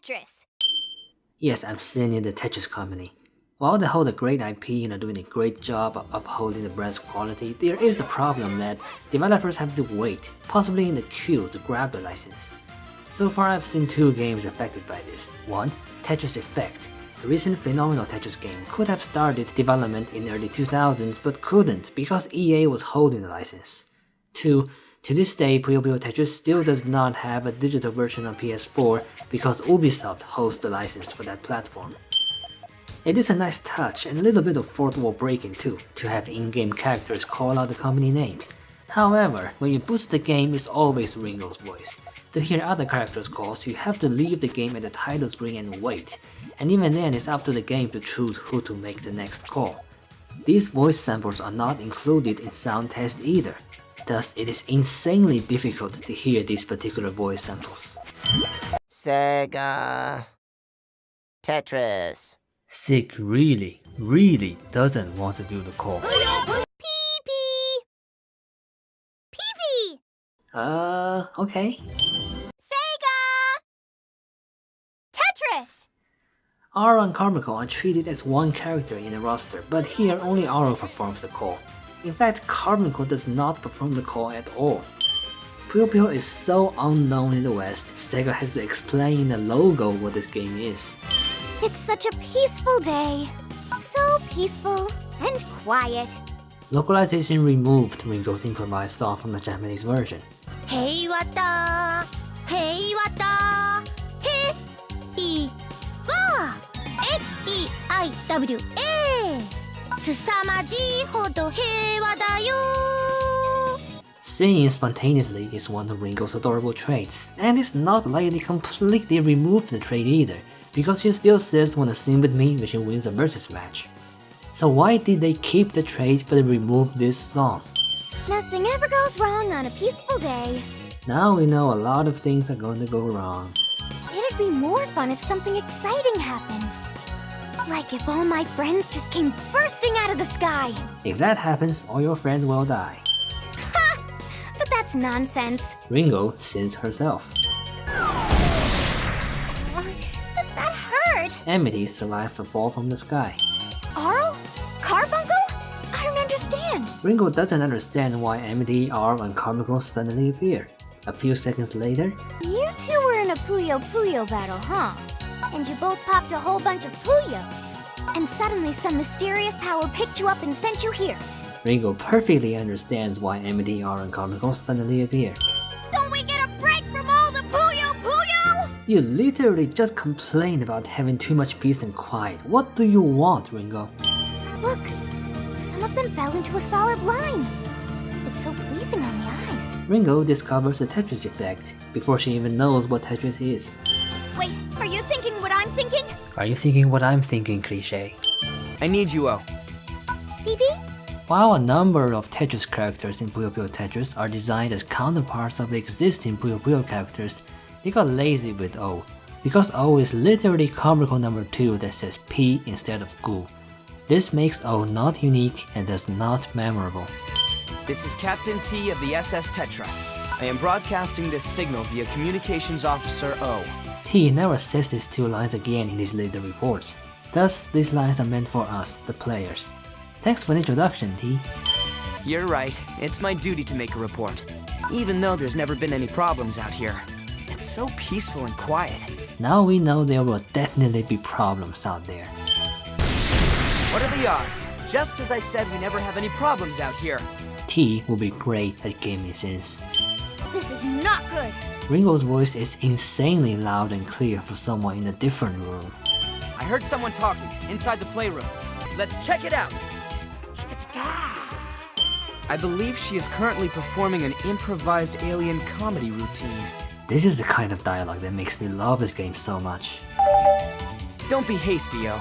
Tetris! Yes, I'm senior in the Tetris company. While they hold a great IP and are doing a great job of upholding the brand's quality, there is the problem that developers have to wait, possibly in the queue, to grab the license. So far I've seen 2 games affected by this. 1. Tetris Effect. The recent phenomenal Tetris game could have started development in early 2000s but couldn't because EA was holding the license. 2. To this day, Puyo Puyo Tetris still does not have a digital version on PS4 because Ubisoft holds the license for that platform. It is a nice touch and a little bit of fourth wall breaking too, to have in-game characters call out the company names. However, when you boot the game, it's always Ringo's voice. To hear other characters' calls, you have to leave the game at the title screen and wait, and even then it's up to the game to choose who to make the next call. These voice samples are not included in sound test either, thus it is insanely difficult to hear these particular voice samples. Sega Tetris. Sig really doesn't want to do the call. Pee-pee! Pee-pee! Okay. Sega! Tetris! Aro and Carmichael are treated as one character in the roster, but here only Aro performs the call. In fact, Carmichael does not perform the call at all. Puyo Puyo is so unknown in the West, Sega has to explain in the logo what this game is. It's such a peaceful day. So peaceful and quiet. Localization removed Ringo's improvised song from the Japanese version. Heiwa da, heiwa da, hei wa Heiwa. 凄まじいほど平和だよ. Singing spontaneously is one of Ringo's adorable traits, and it's not like they completely removed the trait either, because she still says wanna sing with me when she wins a versus match. So why did they keep the trait but remove this song? Nothing ever goes wrong on a peaceful day. Now we know a lot of things are going to go wrong. It'd be more fun if something exciting happened. Like if all my friends just came bursting out of the sky. If that happens, all your friends will die. Ha! But that's nonsense. Ringo sings herself. That hurt. Amity survives the fall from the sky. Arl? Carbuncle? I don't understand. Ringo doesn't understand why Amity, Arl, and Carmichael suddenly appear. A few seconds later, You two were in a Puyo Puyo battle, huh? And you both popped a whole bunch of Puyos. And suddenly some mysterious power picked you up and sent you here. Ringo perfectly understands why Amity, Arl, and Carmichael suddenly appear. Don't we get a break from all the Puyo Puyo? You literally just complained about having too much peace and quiet. What do you want, Ringo? Look, some of them fell into a solid line. It's so pleasing on the eyes. Ringo discovers the Tetris effect before she even knows what Tetris is. Wait, are you thinking what I'm thinking? Are you thinking what I'm thinking, cliché? I need you, O. BB? While a number of Tetris characters in Puyo Puyo Tetris are designed as counterparts of the existing Puyo Puyo characters, they got lazy with O, because O is literally Carmichael number 2 that says P instead of Gu. This makes O not unique and thus not memorable. This is Captain T of the SS Tetra. I am broadcasting this signal via Communications Officer O. T never says these 2 lines again in his later reports. Thus, these lines are meant for us, the players. Thanks for the introduction, T. You're right, it's my duty to make a report. Even though there's never been any problems out here. It's so peaceful and quiet. Now we know there will definitely be problems out there. What are the odds? Just as I said, we never have any problems out here. T will be great at gaming sense. This is not good. Ringo's voice is insanely loud and clear for someone in a different room. I heard someone talking inside the playroom. Let's check it out. I believe she is currently performing an improvised alien comedy routine. This is the kind of dialogue that makes me love this game so much. Don't be hasty, O.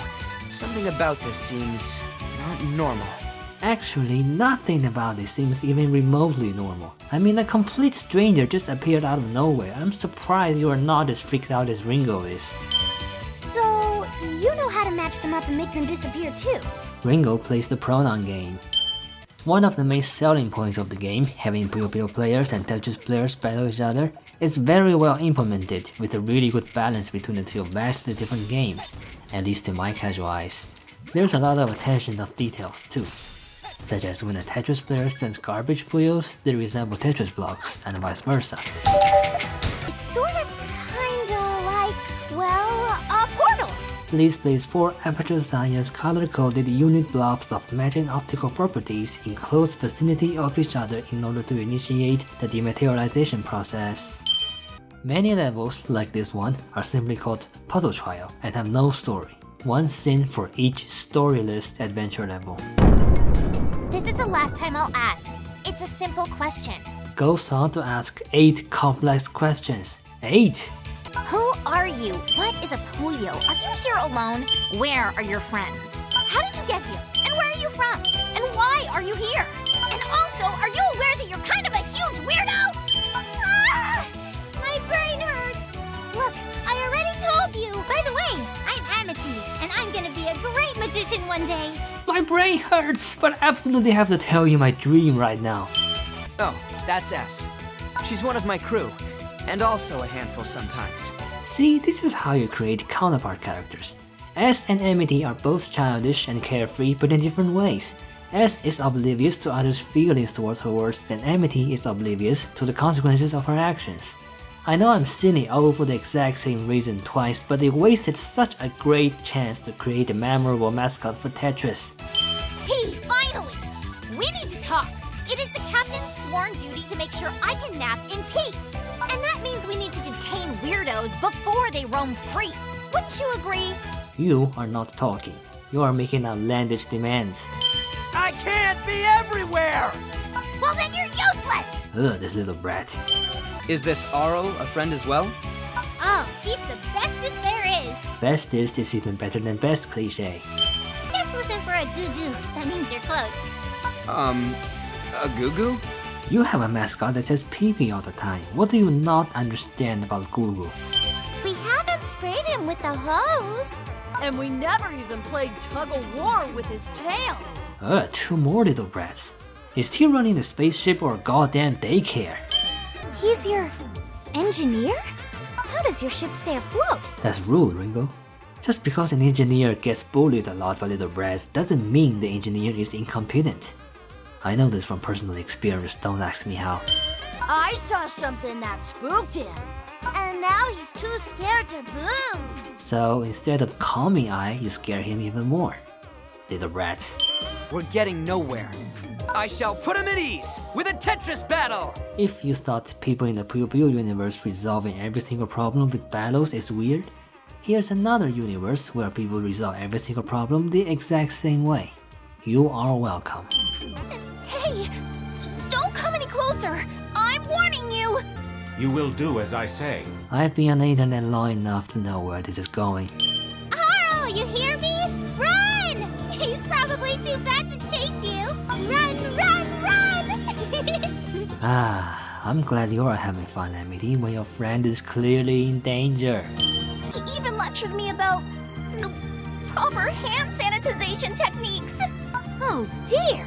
Something about this seems not normal. Actually, nothing about this seems even remotely normal. I mean, a complete stranger just appeared out of nowhere. I'm surprised you are not as freaked out as Ringo is. So, you know how to match them up and make them disappear too? Ringo plays the pronoun game. One of the main selling points of the game, having Puyo Puyo players and Tetris players battle each other, is very well implemented with a really good balance between the two vastly different games, at least to my casual eyes. There's a lot of attention of details too, such as when a Tetris player sends garbage Puyos, they resemble Tetris blocks, and vice versa. It's sort of kinda like, well, a portal. Please place 4 aperture-sized color-coded unit blobs of matching optical properties in close vicinity of each other in order to initiate the dematerialization process. Many levels, like this one, are simply called puzzle trial and have no story. One scene for each storyless adventure level. This is the last time I'll ask. It's a simple question. Goes on to ask 8 complex questions. 8! Who are you? What is a Puyo? Are you here alone? Where are your friends? How did you get here? And where are you from? And why are you here? And also, are you aware that you're kind of a huge weirdo? Ah! My brain hurts. Look, I already told you. By the way, I'm Amity, and I'm gonna be a great magician one day. My brain hurts, but I absolutely have to tell you my dream right now. Oh, that's S. She's one of my crew, and also a handful sometimes. See, this is how you create counterpart characters. S and Amity are both childish and carefree, but in different ways. S is oblivious to others' feelings towards her words, and Amity is oblivious to the consequences of her actions. I know I'm silly all for the exact same reason twice, but they wasted such a great chance to create a memorable mascot for Tetris. T, finally! We need to talk. It is the captain's sworn duty to make sure I can nap in peace. And that means we need to detain weirdos before they roam free. Wouldn't you agree? You are not talking. You are making outlandish demands. I can't be everywhere! Well, then you're useless! Ugh, this little brat. Is this Arl a friend as well? Oh, she's the bestest there is. Bestest is even better than best cliche. Just listen for a goo-goo. That means you're close. A goo-goo? You have a mascot that says pee-pee all the time. What do you not understand about Guru? We haven't sprayed him with the hose. And we never even played tug-of-war with his tail. Ugh, 2 more little brats. Is he running a spaceship or a goddamn daycare? He's your engineer? How does your ship stay afloat? That's rude, Ringo. Just because an engineer gets bullied a lot by little brats doesn't mean the engineer is incompetent. I know this from personal experience, don't ask me how. I saw something that spooked him. And now he's too scared to move. So instead of calming eye, you scare him even more. Little brats. We're getting nowhere. I shall put him at ease with a Tetris battle! If you thought people in the Puyo Puyo universe resolving every single problem with battles is weird, here's another universe where people resolve every single problem the exact same way. You are welcome. Hey, don't come any closer. I'm warning you. You will do as I say. I've been on the internet long enough to know where this is going. Carl, you hear me? Run! He's probably too fat to chase you. Run, run, run! Ah, I'm glad you're having fun, Amity, when your friend is clearly in danger. He even lectured me about proper hand sanitization techniques. Oh dear.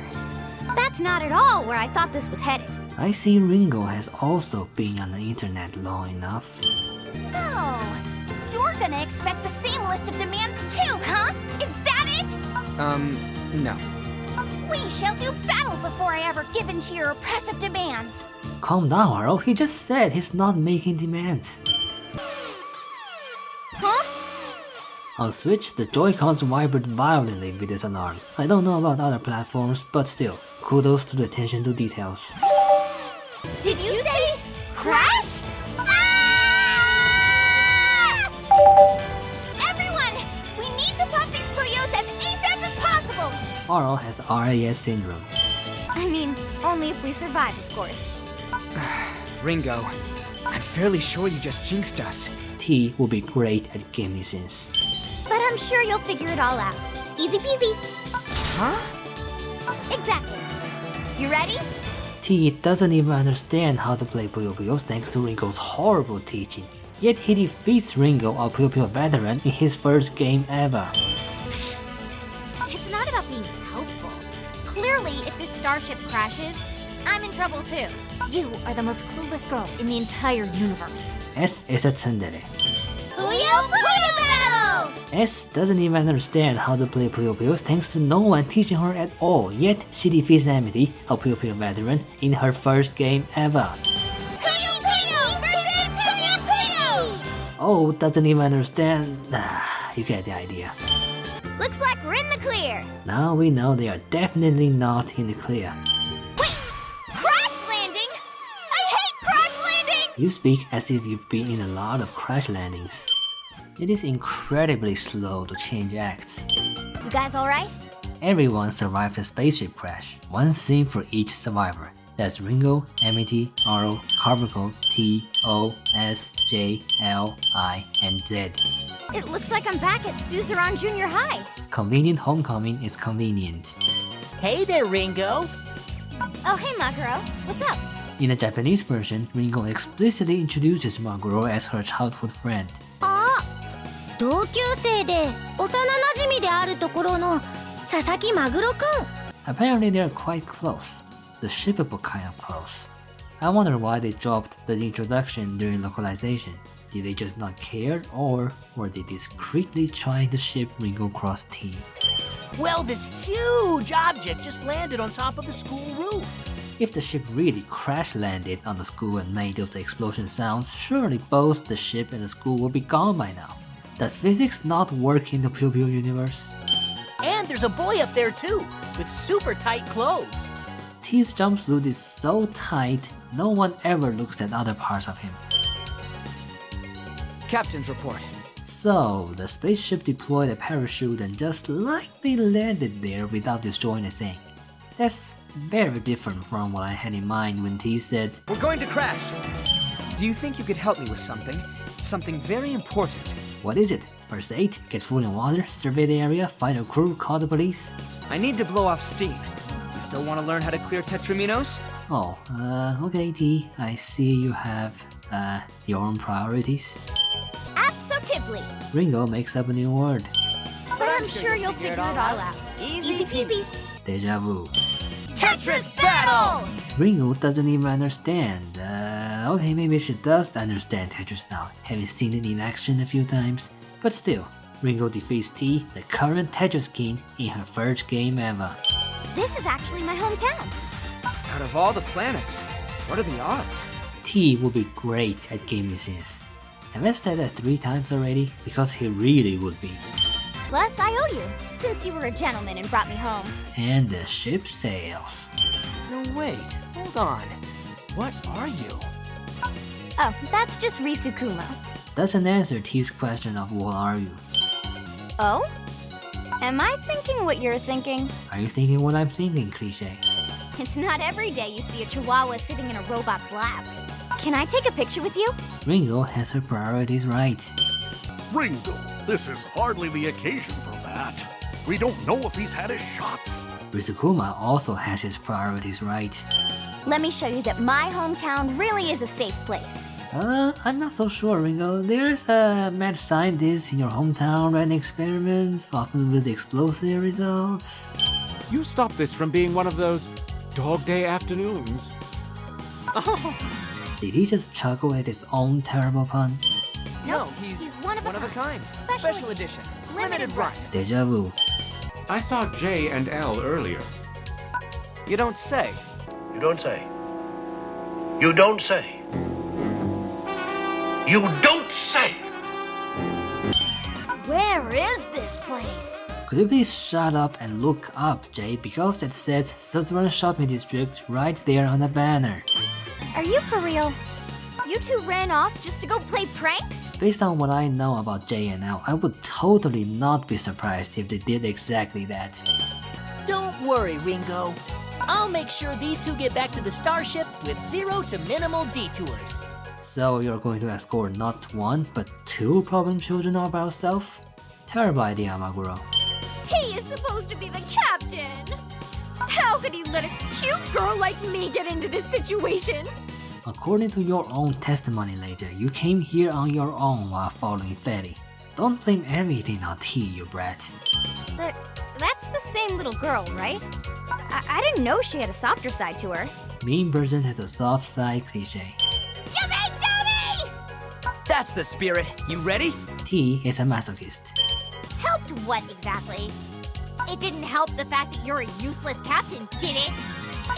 That's not at all where I thought this was headed. I see Ringo has also been on the internet long enough. So, you're gonna expect the same list of demands too, huh? Is that it? No. We shall do battle before I ever give in to your oppressive demands. Calm down, Arrow. He just said he's not making demands. Huh? On Switch, the Joy-Cons vibrate violently with this alarm. I don't know about other platforms, but still, kudos to the attention to details. Did you say crash? Ah! Everyone, we need to pop these Puyos as ASAP as possible. Arrow has RAS syndrome. I mean, only if we survive, of course. Ringo, I'm fairly sure you just jinxed us. T will be great at game sense. But I'm sure you'll figure it all out. Easy peasy. Huh? Exactly. You ready? T doesn't even understand how to play Puyo Puyo thanks to Ringo's horrible teaching. Yet he defeats Ringo, a Puyo Puyo veteran, in his first game ever. It's not about being helpful. Clearly Clearly, if this starship crashes, I'm in trouble too. You are the most clueless girl in the entire universe. S is a tsundere. Puyo Puyo battle! S doesn't even understand how to play Puyo Puyo thanks to no one teaching her at all, yet she defeats Amity, a Puyo Puyo veteran, in her first game ever. Puyo Puyo versus Puyo Puyo! Oh, doesn't even understand. You get the idea. Looks like we're in the clear. Now we know they are definitely not in the clear. Wait! Crash landing? I hate crash landing! You speak as if you've been in a lot of crash landings. It is incredibly slow to change acts. You guys alright? Everyone survived a spaceship crash. One scene for each survivor. That's Ringo, Amity, Aro, Carbuncle, T, O, S, J, L, I, and Z. It looks like I'm back at Suzerain Junior High. Convenient homecoming is convenient. Hey there, Ringo. Oh, hey, Maguro. What's up? In the Japanese version, Ringo explicitly introduces Maguro as her childhood friend. 同級生で幼馴染であるところの佐々木マグロくん Apparently they are quite close. The shippable kind of close. I wonder why they dropped the introduction during localization. Did they just not care, or were they discreetly trying to ship Ringo cross T? Well, this huge object just landed on top of the school roof. If the ship really crash landed on the school and made those explosion sounds, surely both the ship and the school would be gone by now. Does physics not work in the Puyo Puyo universe? And there's a boy up there too, with super tight clothes. T's jumpsuit is so tight, no one ever looks at other parts of him. Captain's report. So, the spaceship deployed a parachute and just lightly landed there without destroying a thing. That's very different from what I had in mind when T said, We're going to crash. Do you think you could help me with something? Something very important. what is it? First aid, get food and water, survey the area, find a crew, call the police? I need to blow off steam. You still want to learn how to clear Tetraminos? Oh, okay T, I see you have, your own priorities. Absolutely. Ringo makes up a new word. But I'm sure you'll figure it all out. Easy peasy. Deja vu. Tetris battle! Ringo doesn't even understand. Okay, maybe she does understand Tetris now, having seen it in action a few times. But still, Ringo defeats T, the current Tetris king, in her first game ever. This is actually my hometown. Out of all the planets, what are the odds? T will be great at gaming scenes. Have I said that 3 times already? Because he really would be. Plus, I owe you, since you were a gentleman and brought me home. And the ship sails. No, wait, hold on. What are you? Oh, that's just Risukuma. Doesn't answer T's question of what are you. Oh? Am I thinking what you're thinking? Are you thinking what I'm thinking, cliche? It's not every day you see a chihuahua sitting in a robot's lap. Can I take a picture with you? Ringo has her priorities right. Ringo, this is hardly the occasion for that. We don't know if he's had his shots. Risukuma also has his priorities right. Let me show you that my hometown really is a safe place. I'm not so sure, Ringo. There's a mad scientist in your hometown running experiments, often with explosive results. You stop this from being one of those dog day afternoons. Did he just chuckle at his own terrible pun? No, he's one of a kind. Special edition. Limited run. Deja vu. I saw J and L earlier. You don't say. You don't say. You don't say. You don't say. Where is this place? Could you please shut up and look up, Jay, because it says Suzerain Shopping District right there on the banner. Are you for real? You two ran off just to go play pranks? Based on what I know about J and L, I would totally not be surprised if they did exactly that. Don't worry, Ringo. I'll make sure these two get back to the starship with 0 to minimal detours. So you're going to escort not 1, but 2 problem children all by yourself? Terrible idea, Maguro. T is supposed to be the captain. How could he let a cute girl like me get into this situation? According to your own testimony later, you came here on your own while following Fetty. don't blame everything on T, you brat. That's the same little girl, right? I didn't know she had a softer side to her. Mean person has a soft side cliche. Yippee, Daddy! That's the spirit. You ready? T is a masochist. Helped what exactly? It didn't help the fact that you're a useless captain, did it?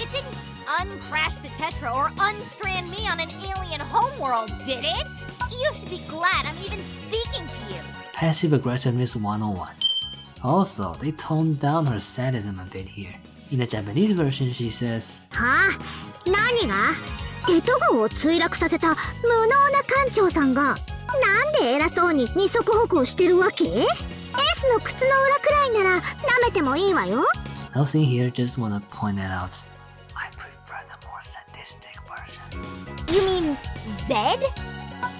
It didn't uncrash the Tetra or unstrand me on an alien homeworld, did it? You should be glad I'm even speaking to you. Passive aggressiveness 101. Also, they toned down her sadism a bit here. In the Japanese version, she says, はあ何がテト号を墜落させた無能な艦長さんがなんで偉そうに二足歩行してるわけ？ S の靴の裏くらいなら舐めてもいいわよ。 Nothing here, just wanna point that out. I prefer the more sadistic version. You mean Zed?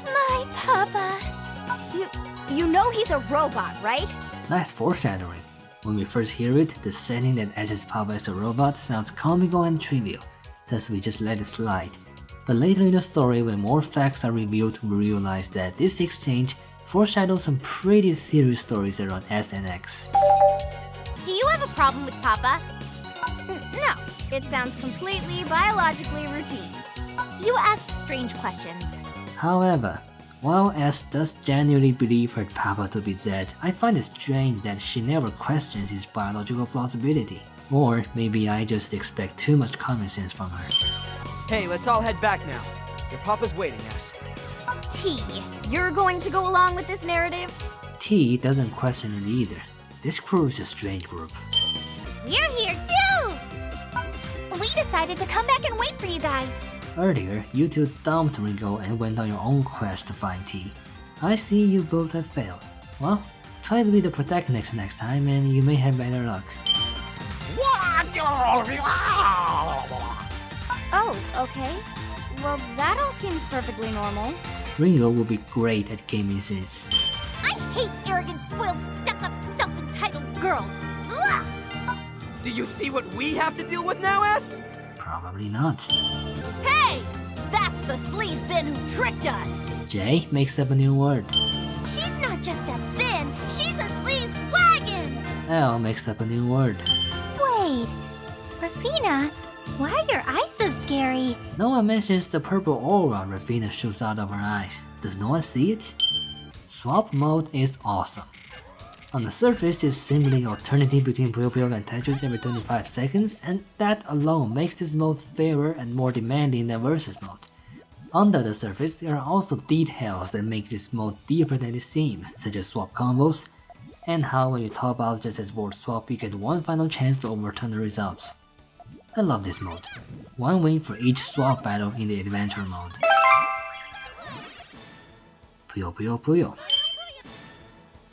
My papa. You know he's a robot, right? Nice foreshadowing. When we first hear it, the setting that Ash's papa is a robot sounds comical and trivial, thus we just let it slide. But later in the story, when more facts are revealed, we realize that this exchange foreshadows some pretty serious stories around S and X. Do you have a problem with Papa? No, it sounds completely biologically routine. You ask strange questions. However, while S does genuinely believe her papa to be Zed, I find it strange that she never questions his biological plausibility. Or maybe I just expect too much common sense from her. Hey, let's all head back now. Your papa's waiting us. T, you're going to go along with this narrative? T doesn't question it either. This crew is a strange group. We're here too! We decided to come back and wait for you guys. Earlier, you two dumped Ringo and went on your own quest to find T. I see you both have failed. Well, try to be the protagonist next time and you may have better luck. Oh, okay. Well, that all seems perfectly normal. Ringo will be great at gaming scenes. I hate arrogant, spoiled, stuck-up, self-entitled girls. Ugh! Do you see what we have to deal with now, S? Probably not. Hey! That's the sleaze bin who tricked us! J makes up a new word. She's not just a bin, she's a sleaze wagon! L makes up a new word. Wait, Rafina, why are your eyes so scary? No one mentions the purple aura Rafina shoots out of her eyes. Does no one see it? Swap mode is awesome. On the surface, it's simply an alternative between Puyo Puyo and Tetris every 25 seconds, and that alone makes this mode fairer and more demanding than Versus mode. Under the surface, there are also details that make this mode deeper than it seems, such as swap combos, and how when you top out just as board swap, you get one final chance to overturn the results. I love this mode. One win for each swap battle in the adventure mode. Puyo Puyo Puyo.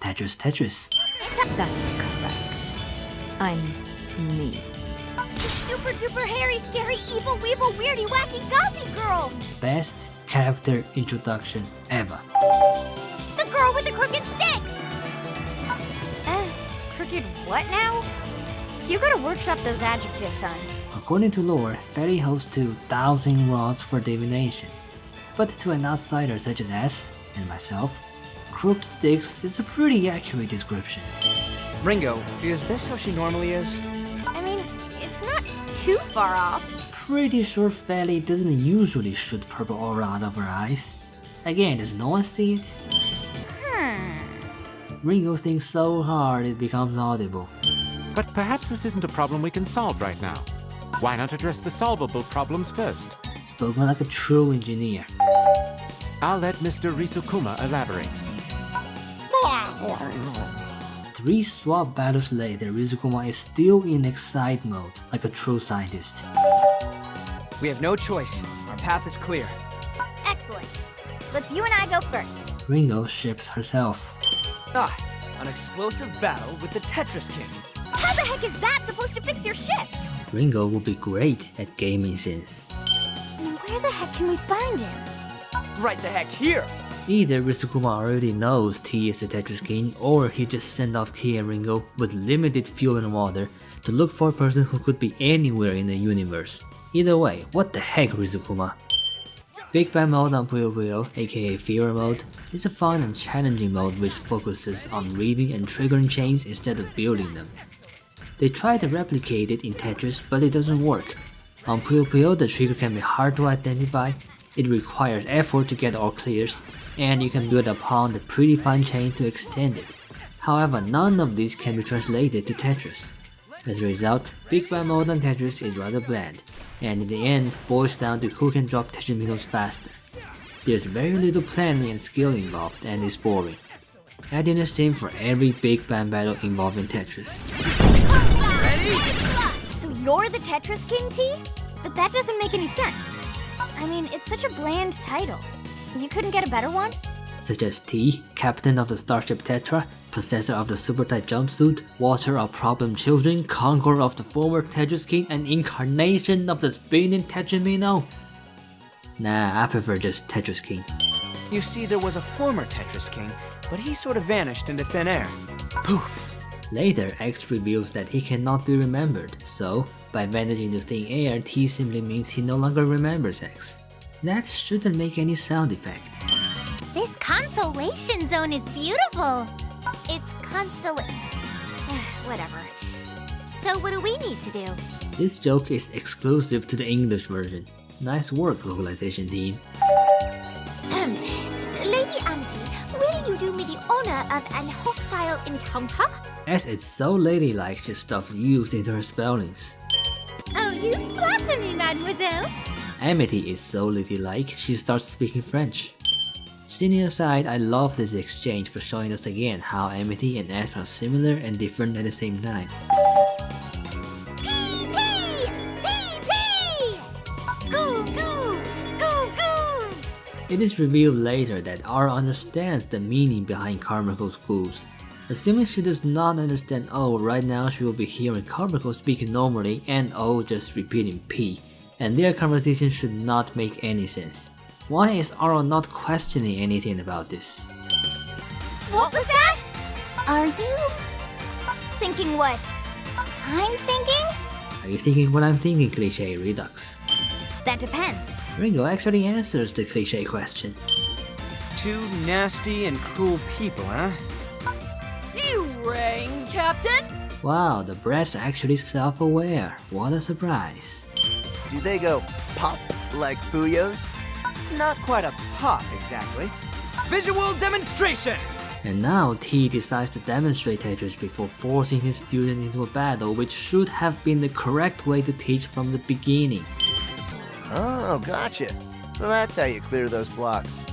Tetris Tetris. That's correct. I'm me. Super duper hairy, scary, evil, weeble, weirdy, wacky, gothy girl! Best character introduction ever. The girl with the crooked sticks! Crooked what now? You gotta workshop those adjectives, hon. According to lore, Fairy holds 2,000 rods for divination. But to an outsider such as S and myself, crooked sticks is a pretty accurate description. Ringo, is this how she normally is? I mean, it's not too far off. Pretty sure Fairy doesn't usually shoot purple aura out of her eyes. Again, does no one see it? Ringo thinks so hard it becomes audible. But perhaps this isn't a problem we can solve right now. Why not address the solvable problems first? Spoken like a true engineer. I'll let Mr. Risukuma elaborate. 3 swap battles later, Rizukuma is still in excite mode, like a true scientist. We have no choice. Our path is clear. Excellent. Let's you and I go first. Ringo ships herself. Ah, an explosive battle with the Tetris King. How the heck is that supposed to fix your ship? Ringo will be great at gaming scenes. And where the heck can we find him? Right the heck here! Either Rizukuma already knows T is the Tetris King, or he just sent off T and Ringo with limited fuel and water to look for a person who could be anywhere in the universe. Either way, what the heck, Rizukuma? Big Bang mode on Puyo Puyo, aka Fever mode, is a fun and challenging mode which focuses on reading and triggering chains instead of building them. They try to replicate it in Tetris, but it doesn't work. On Puyo Puyo, the trigger can be hard to identify, it requires effort to get all clears, and you can build upon the predefined chain to extend it. However, none of these can be translated to Tetris. As a result, Big Bang mode on Tetris is rather bland, and in the end boils down to who can drop Tetris middles faster. There's very little planning and skill involved, and it's boring. Add in a sim for every Big Bang battle involving Tetris. So you're the Tetris King, T? But that doesn't make any sense. I mean, it's such a bland title. You couldn't get a better one? Such as T, Captain of the Starship Tetra, Possessor of the Super Tight Jumpsuit, Watcher of Problem Children, Conqueror of the former Tetris King, and Incarnation of the Spinning Tetramino? Nah, I prefer just Tetris King. You see, there was a former Tetris King, but he sort of vanished into thin air. Poof! Later, X reveals that he cannot be remembered, so by vanishing into thin air, T simply means he no longer remembers X. That shouldn't make any sound effect. This consolation zone is beautiful. It's whatever. So what do we need to do? This joke is exclusive to the English version. Nice work, localization team. Lady Auntie, will you do me the honor of an hostile encounter? As it's so ladylike, she stuffs used into her spellings. Oh, you flatter me, mademoiselle. Amity is so ladylike, she starts speaking French. Sitting aside, I love this exchange for showing us again how Amity and S are similar and different at the same time. Goo goo! Goo goo! It is revealed later that R understands the meaning behind Carmichael's goos. Assuming she does not understand O, right now she will be hearing Carmichael speaking normally and O just repeating P, and their conversation should not make any sense. Why is Aro not questioning anything about this? What was that? Are you thinking what I'm thinking? Are you thinking what I'm thinking, Cliché Redux? That depends. Ringo actually answers the cliché question. Two nasty and cruel people, huh? You rang, Captain? Wow, the brats are actually self-aware. What a surprise. Do they go pop like Puyos? Not quite a pop, exactly. Visual demonstration! And now T decides to demonstrate Tetris before forcing his student into a battle, which should have been the correct way to teach from the beginning. Oh, gotcha. So that's how you clear those blocks.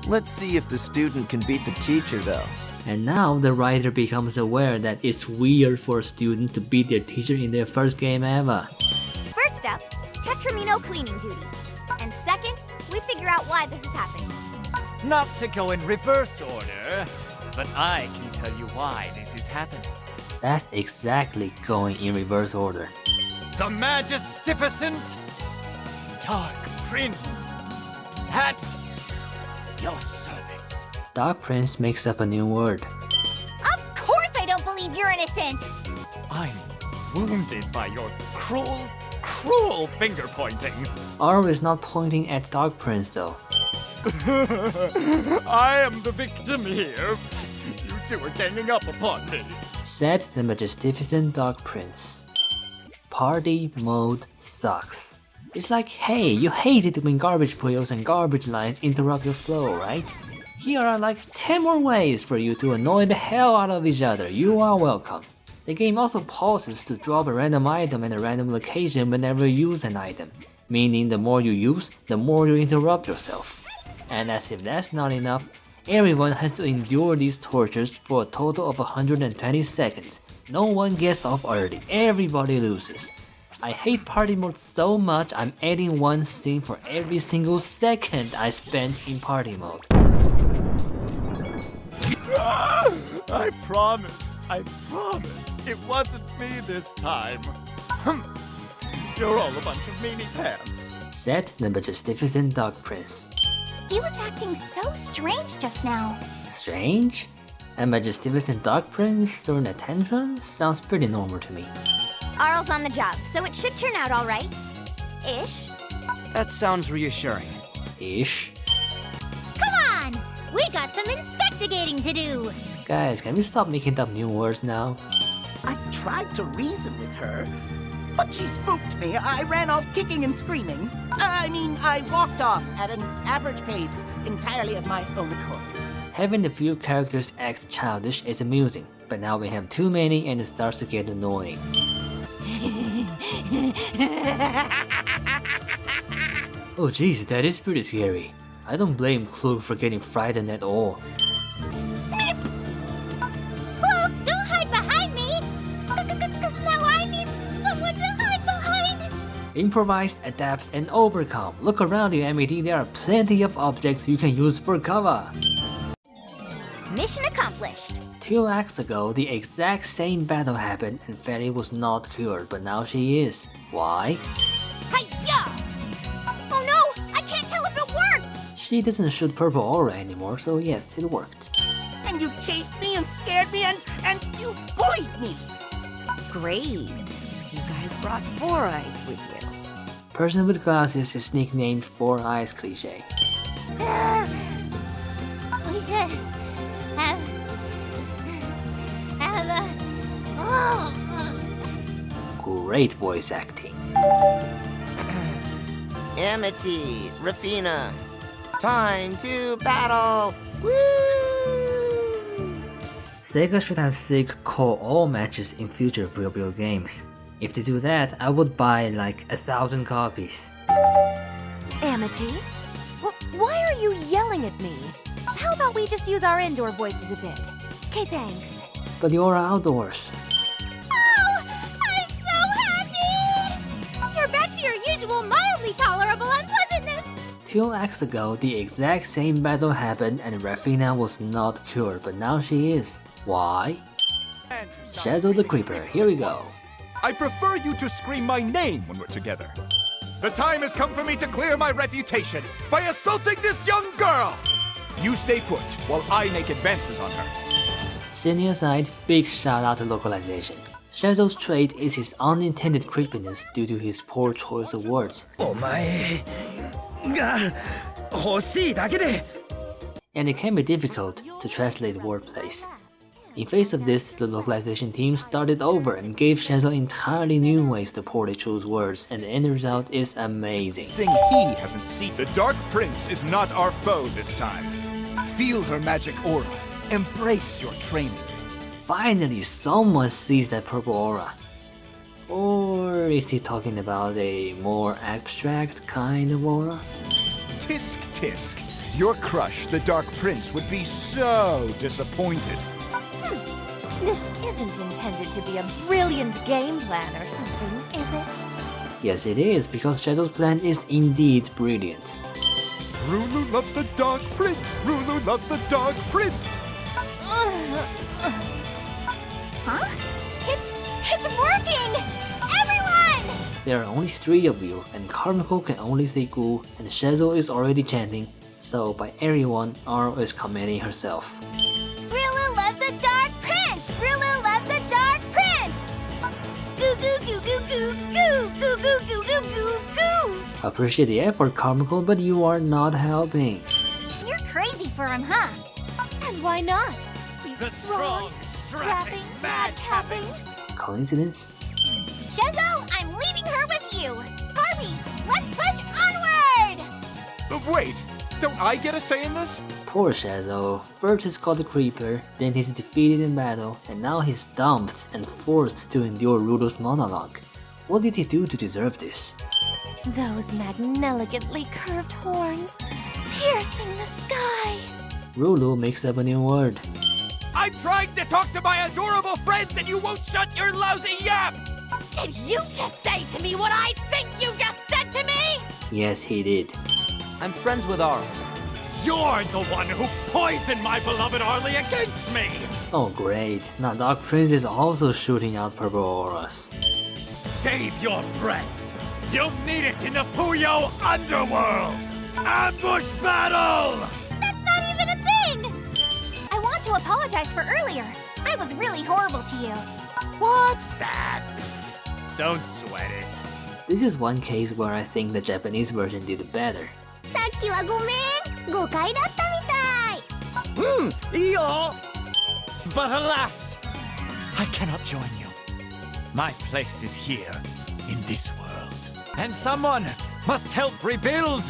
Let's see if the student can beat the teacher, though. And now the writer becomes aware that it's weird for a student to beat their teacher in their first game ever. First up, Tetramino cleaning duty. And second, we figure out why this is happening. Not to go in reverse order, but I can tell you why this is happening. That's exactly going in reverse order. The Magnificent Dark Prince at your service. Dark Prince makes up a new word. Of course I don't believe you're innocent! I'm wounded by your cruel finger pointing. Aro is not pointing at Dark Prince though. I am the victim here. You two are ganging up upon me. Said the Magnificent Dark Prince. Party mode sucks. It's like, hey, you hate it when garbage puyos and garbage lines interrupt your flow, right? Here are like 10 more ways for you to annoy the hell out of each other. You are welcome. The game also pauses to drop a random item at a random location whenever you use an item, meaning the more you use, the more you interrupt yourself. And as if that's not enough, everyone has to endure these tortures for a total of 120 seconds. No one gets off early, everybody loses. I hate party mode so much I'm adding one scene for every single second I spent in party mode. I promise, it wasn't me this time. You're all a bunch of meanie pants. Said the Magnificent Dark Prince. He was acting so strange just now. Strange? A Magnificent Dark Prince throwing a tantrum sounds pretty normal to me. Arl's on the job, so it should turn out alright. Ish. That sounds reassuring. Ish. Come on! We got some investigating to do! Guys, can we stop making up new words now? I tried to reason with her, but she spooked me. I ran off kicking and screaming. I walked off at an average pace entirely of my own accord. Having a few characters act childish is amusing, but now we have too many and it starts to get annoying. Oh jeez, that is pretty scary. I don't blame Klug for getting frightened at all. Cloak, don't hide behind me! Cause now I need someone to hide behind! Improvise, adapt, and overcome. Look around you, MED, there are plenty of objects you can use for cover. Mission accomplished. 2 acts ago, the exact same battle happened and Fanny was not cured, but now she is. Why? Hi-ya! Oh no! I can't tell if it worked! She doesn't shoot purple aura anymore, so yes, it worked. And you chased me and scared me and you bullied me. Great. You guys brought 4 Eyes with you. Person with glasses is nicknamed 4 Eyes Cliche. We should have Great voice acting. Amity, Rafina, time to battle! Woo! Sega should have SIG call all matches in future Puyo Puyo games. If they do that, I would buy like 1,000 copies. Amity? Why are you yelling at me? How about we just use our indoor voices a bit? Okay, thanks. But you're outdoors. Oh! I'm so happy! You're back to your usual mildly tolerable unpleasantness! 2 acts ago, the exact same battle happened and Rafina was not cured, but now she is. Why? Shadow the Creeper, here we go. I prefer you to scream my name when we're together. The time has come for me to clear my reputation by assaulting this young girl! You stay put while I make advances on her. Sydney aside, big shout out to localization. Shadow's trait is his unintended creepiness due to his poor choice of words. And it can be difficult to translate wordplays. In face of this, the localization team started over and gave Shadow entirely new ways to poorly choose words, and the end result is amazing. Thing he hasn't seen. The Dark Prince is not our foe this time. Feel her magic aura. Embrace your training. Finally, someone sees that purple aura. Or is he talking about a more abstract kind of aura? Tisk tisk. Your crush, the Dark Prince, would be so disappointed. This isn't intended to be a brilliant game plan or something, is it? Yes, it is, because Shadow's plan is indeed brilliant. Rulu loves the Dark Prince! Rulu loves the Dark Prince! Huh? It's working! Everyone! There are only 3 of you, and Carmichael can only say goo, and Shadow is already chanting, so by everyone, Aro is commenting herself. Rulu loves the Dark Prince! Rulu loves the Dark Prince! Goo goo goo goo goo goo goo goo goo goo goo goo! Appreciate the effort, Carmichael, but you are not helping. You're crazy for him, huh? And why not? He's The strong, strapping, madcapping. Coincidence? Shezo, I'm leaving her with you! Harvey, let's push onward! Wait, don't I get a say in this? Poor Shadow. First he's called the Creeper, then he's defeated in battle, and now he's dumped and forced to endure Rulu's monologue. What did he do to deserve this? Those magnificently curved horns, piercing the sky. Rulu makes up a new word. I'm trying to talk to my adorable friends and you won't shut your lousy yap! Did you just say to me what I think you just said to me? Yes, he did. I'm friends with Aro. You're the one who poisoned my beloved Arlie against me! Oh great, now Dark Prince is also shooting out purple auras. Save your breath! You'll need it in the Puyo underworld! Ambush battle! That's not even a thing! I want to apologize for earlier. I was really horrible to you. What's that? Don't sweat it. This is one case where I think the Japanese version did better. さっきはごめん。誤解だったみたい。いいよ! But alas, I cannot join you. My place is here, in this world. And someone must help rebuild,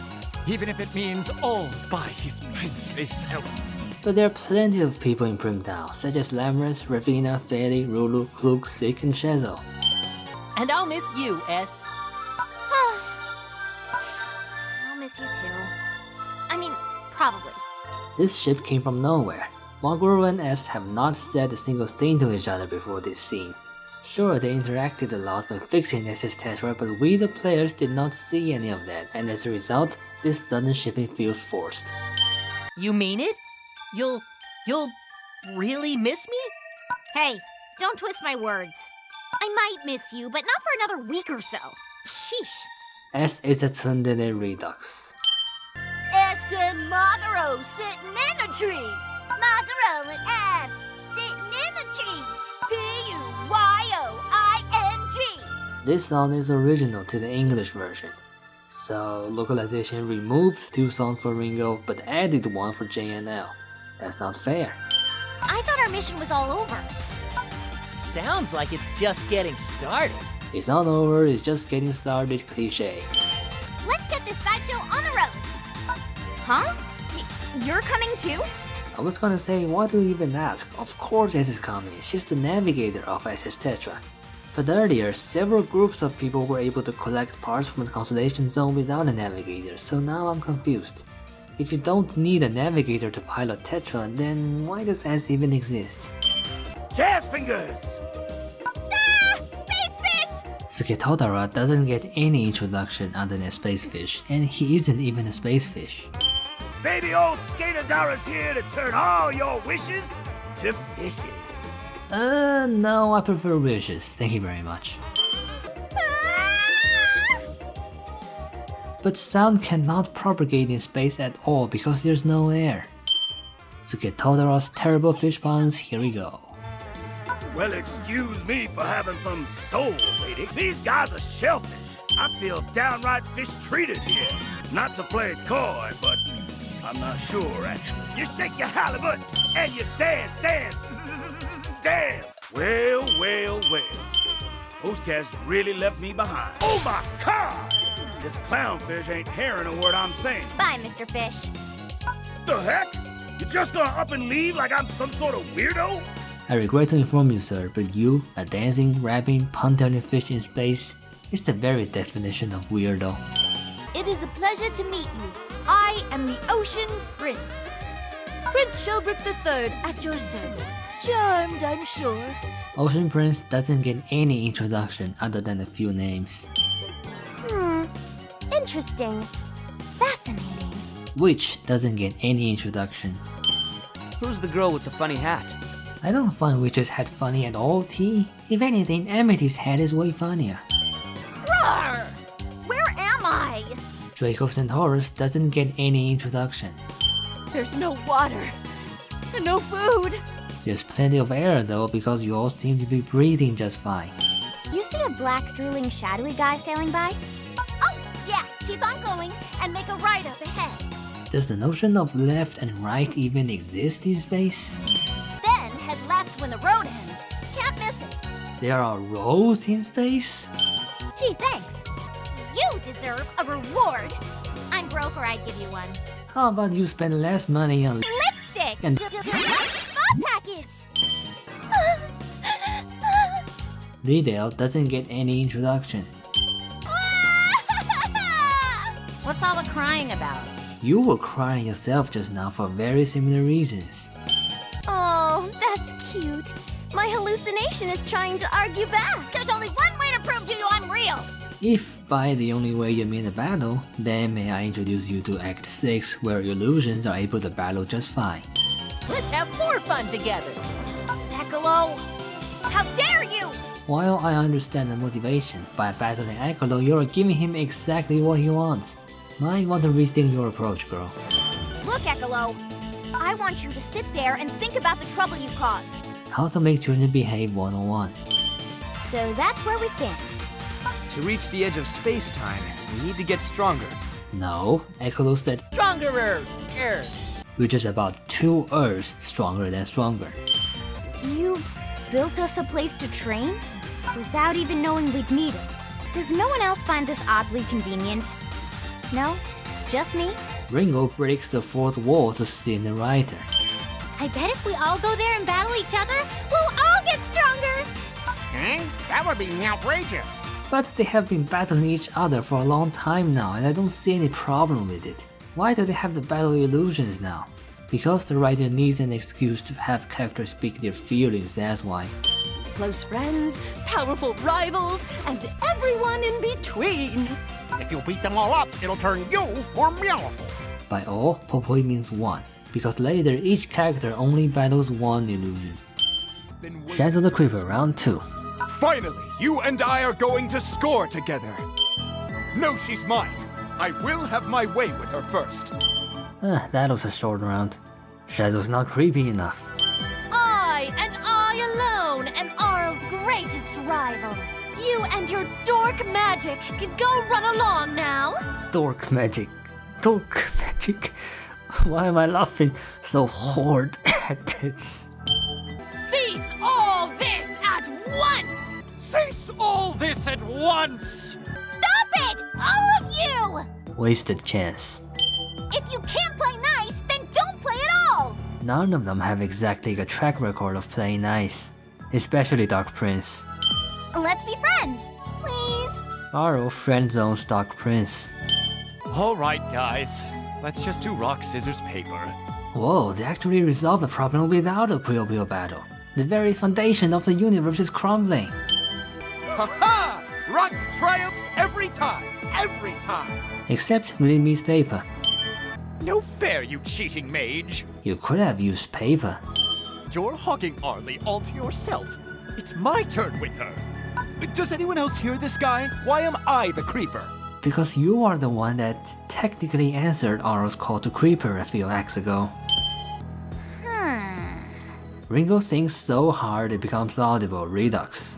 even if it means all by his princely self. But there are plenty of people in Primtown, such as Lamrus, Ravina, Feli, Rulu, Kluk, Sik, and Shazo. And I'll miss you, S. I'll miss you too. I mean, probably. This ship came from nowhere. Moguro and S have not said a single thing to each other before this scene. Sure, they interacted a lot when fixing S's Tetra, but we the players did not see any of that, and as a result, this sudden shipping feels forced. You mean it? You'll really miss me? Hey, don't twist my words. I might miss you, but not for another week or so. Sheesh. S is a tsundere redux. S and Maguro sitting in a tree. Maguro and S sitting in a tree. P-U-Y-O-I-N-G. This song is original to the English version. So, localization removed 2 songs for Ringo, but added 1 for JNL. That's not fair. I thought our mission was all over. Sounds like it's just getting started. It's not over, it's just getting started cliche. Let's get this sideshow on the road. Huh? You're coming too? I was gonna say, why do you even ask? Of course S is coming, she's the navigator of SS Tetra. But earlier, several groups of people were able to collect parts from the Constellation Zone without a navigator, so now I'm confused. If you don't need a navigator to pilot Tetra, then why does S even exist? Jazz fingers! Ah! Space fish! Suke Todara doesn't get any introduction other than Space Fish, and he isn't even a Space Fish. Baby old Skater Dara's here to turn all your wishes to fishes. No, I prefer wishes, thank you very much. But sound cannot propagate in space at all because there's no air. Suke Todara's terrible fish puns, here we go. Well, excuse me for having some soul, lady. These guys are shellfish. I feel downright fish-treated here. Not to play coy, but I'm not sure, actually. You shake your halibut, and you dance. Well. Those cats really left me behind. Oh my God! This clownfish ain't hearing a word I'm saying. Bye, Mr. Fish. The heck? You just gonna up and leave like I'm some sort of weirdo? I regret to inform you, sir, but you, a dancing, rapping, pun-telling fish in space, is the very definition of weirdo. It is a pleasure to meet you. I am the Ocean Prince. Prince Shelbrick III at your service. Charmed, I'm sure. Ocean Prince doesn't get any introduction other than a few names. Interesting. Fascinating. Witch doesn't get any introduction. Who's the girl with the funny hat? I don't find Witch's hat funny at all, T. If anything, Amity's hat is way funnier. Roar! Where am I? Draco Centaurus doesn't get any introduction. There's no water. And no food. There's plenty of air though because you all seem to be breathing just fine. You see a black, drooling, shadowy guy sailing by? Oh, yeah. Keep on going and make a right up ahead. Does the notion of left and right even exist in space? Then head left when the road ends. Can't miss it. There are roads in space? Gee, thanks. You deserve a reward. I'm broke or I'd give you one. How about you spend less money on Lipstick! And- Deluxe spa package! Detail doesn't get any introduction. What's all the crying about? You were crying yourself just now for very similar reasons. Oh, that's cute. My hallucination is trying to argue back. There's only one way to prove to you I'm real! If by the only way you mean a battle, then may I introduce you to Act 6 where illusions are able to battle just fine. Let's have more fun together. Piccolo! How dare you! While I understand the motivation, by battling Akolo you are giving him exactly what he wants. Might want to rethink your approach, girl. Look, Ekalo, I want you to sit there and think about the trouble you caused. How to make children behave 101. So that's where we stand. To reach the edge of space-time, we need to get stronger. No, Echolus said Strongerer! which is about 2 Earths stronger than stronger. You built us a place to train? Without even knowing we'd need it. Does no one else find this oddly convenient? No? Just me? Ringo breaks the 4th wall to see the writer. I bet if we all go there and battle each other, we'll all get stronger! That would be outrageous. But they have been battling each other for a long time now, and I don't see any problem with it. Why do they have the battle illusions now? Because the writer needs an excuse to have characters speak their feelings, that's why. Close friends, powerful rivals, and everyone in between. If you beat them all up, it'll turn you more powerful. By all, Popoi means one, because later each character only battles one illusion. Shadow the Creeper round 2. Finally, you and I are going to score together. No, she's mine. I will have my way with her first. That was a short round. Shadow's not creepy enough. I alone am Arl's greatest rival. You and your dork magic can go run along now. Dork magic. Dork magic. Why am I laughing so hard at this? Cease all this at once! Cease all this at once! Stop it! All of you! Wasted chance. If you can't play nice, then don't play at all! None of them have exactly a track record of playing nice. Especially Dark Prince. Let's be friends, please. Arrow friend zones Dark Prince. Alright, guys. Let's just do rock, scissors, paper. Whoa, they actually resolved the problem without a Puyo Puyo battle. The very foundation of the universe is crumbling. Ha-ha! Rock triumphs every time! Every time! Except when it means paper. No fair, you cheating mage! You could have used paper. You're hogging Arlie all to yourself. It's my turn with her. Does anyone else hear this guy? Why am I the creeper? Because you are the one that technically answered Arl's call to Creeper a few acts ago. Ringo thinks so hard it becomes audible. Redux.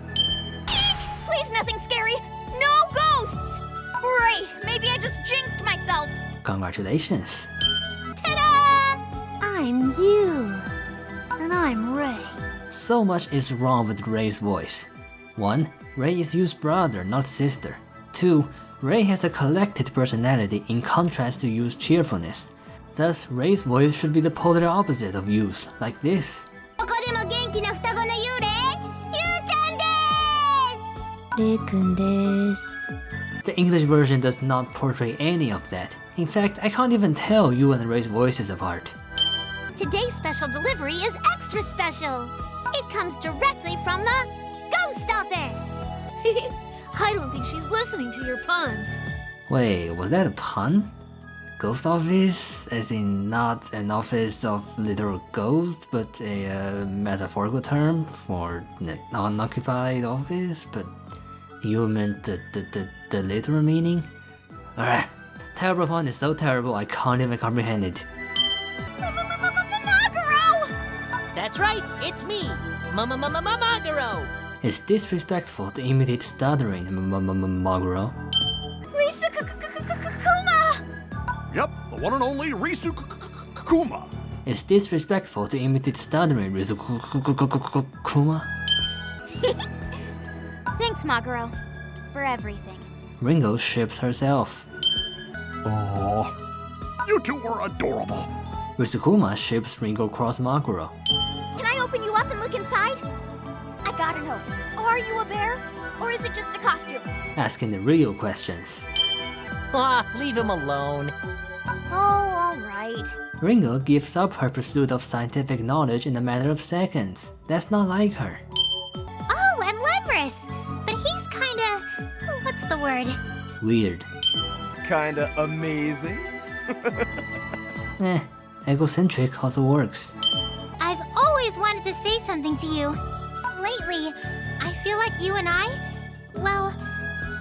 Please, nothing scary. No ghosts! Great, maybe I just jinxed myself. Congratulations. Ta-da! I'm you. And I'm Ray. So much is wrong with Ray's voice. 1. Ray is Yu's brother, not sister. 2. Ray has a collected personality in contrast to Yu's cheerfulness. Thus, Ray's voice should be the polar opposite of Yu's, like this. ここでも元気な双子の幽霊ゆうちゃんですレイくんです。 The English version does not portray any of that. In fact, I can't even tell Yu and Ray's voices apart. Today's special delivery is extra special. It comes directly from the ghost office. I don't think she's listening to your puns. Wait, was that a pun? Ghost office? As in not an office of literal ghost, but a metaphorical term for an unoccupied office? But you meant the literal meaning? Alright, terrible pun is so terrible I can't even comprehend it. That's right, it's me, Maguro. It's disrespectful to imitate stuttering, Maguro. Yep, the one and only Risu Kuma. It's disrespectful to imitate stuttering, Kuma. Thanks, Maguro, for everything. Ringo ships herself. Oh, you two are adorable. Rizukuma ships Ringo cross Maguro. Can I open you up and look inside? I gotta know, are you a bear? Or is it just a costume? Asking the real questions. Ah, leave him alone. Oh, alright. Ringo gives up her pursuit of scientific knowledge in a matter of seconds. That's not like her. Oh, and Lemris! But he's kinda... what's the word? Weird. Kinda amazing. Egocentric also works. I've always wanted to say something to you. Lately, I feel like you and I... well,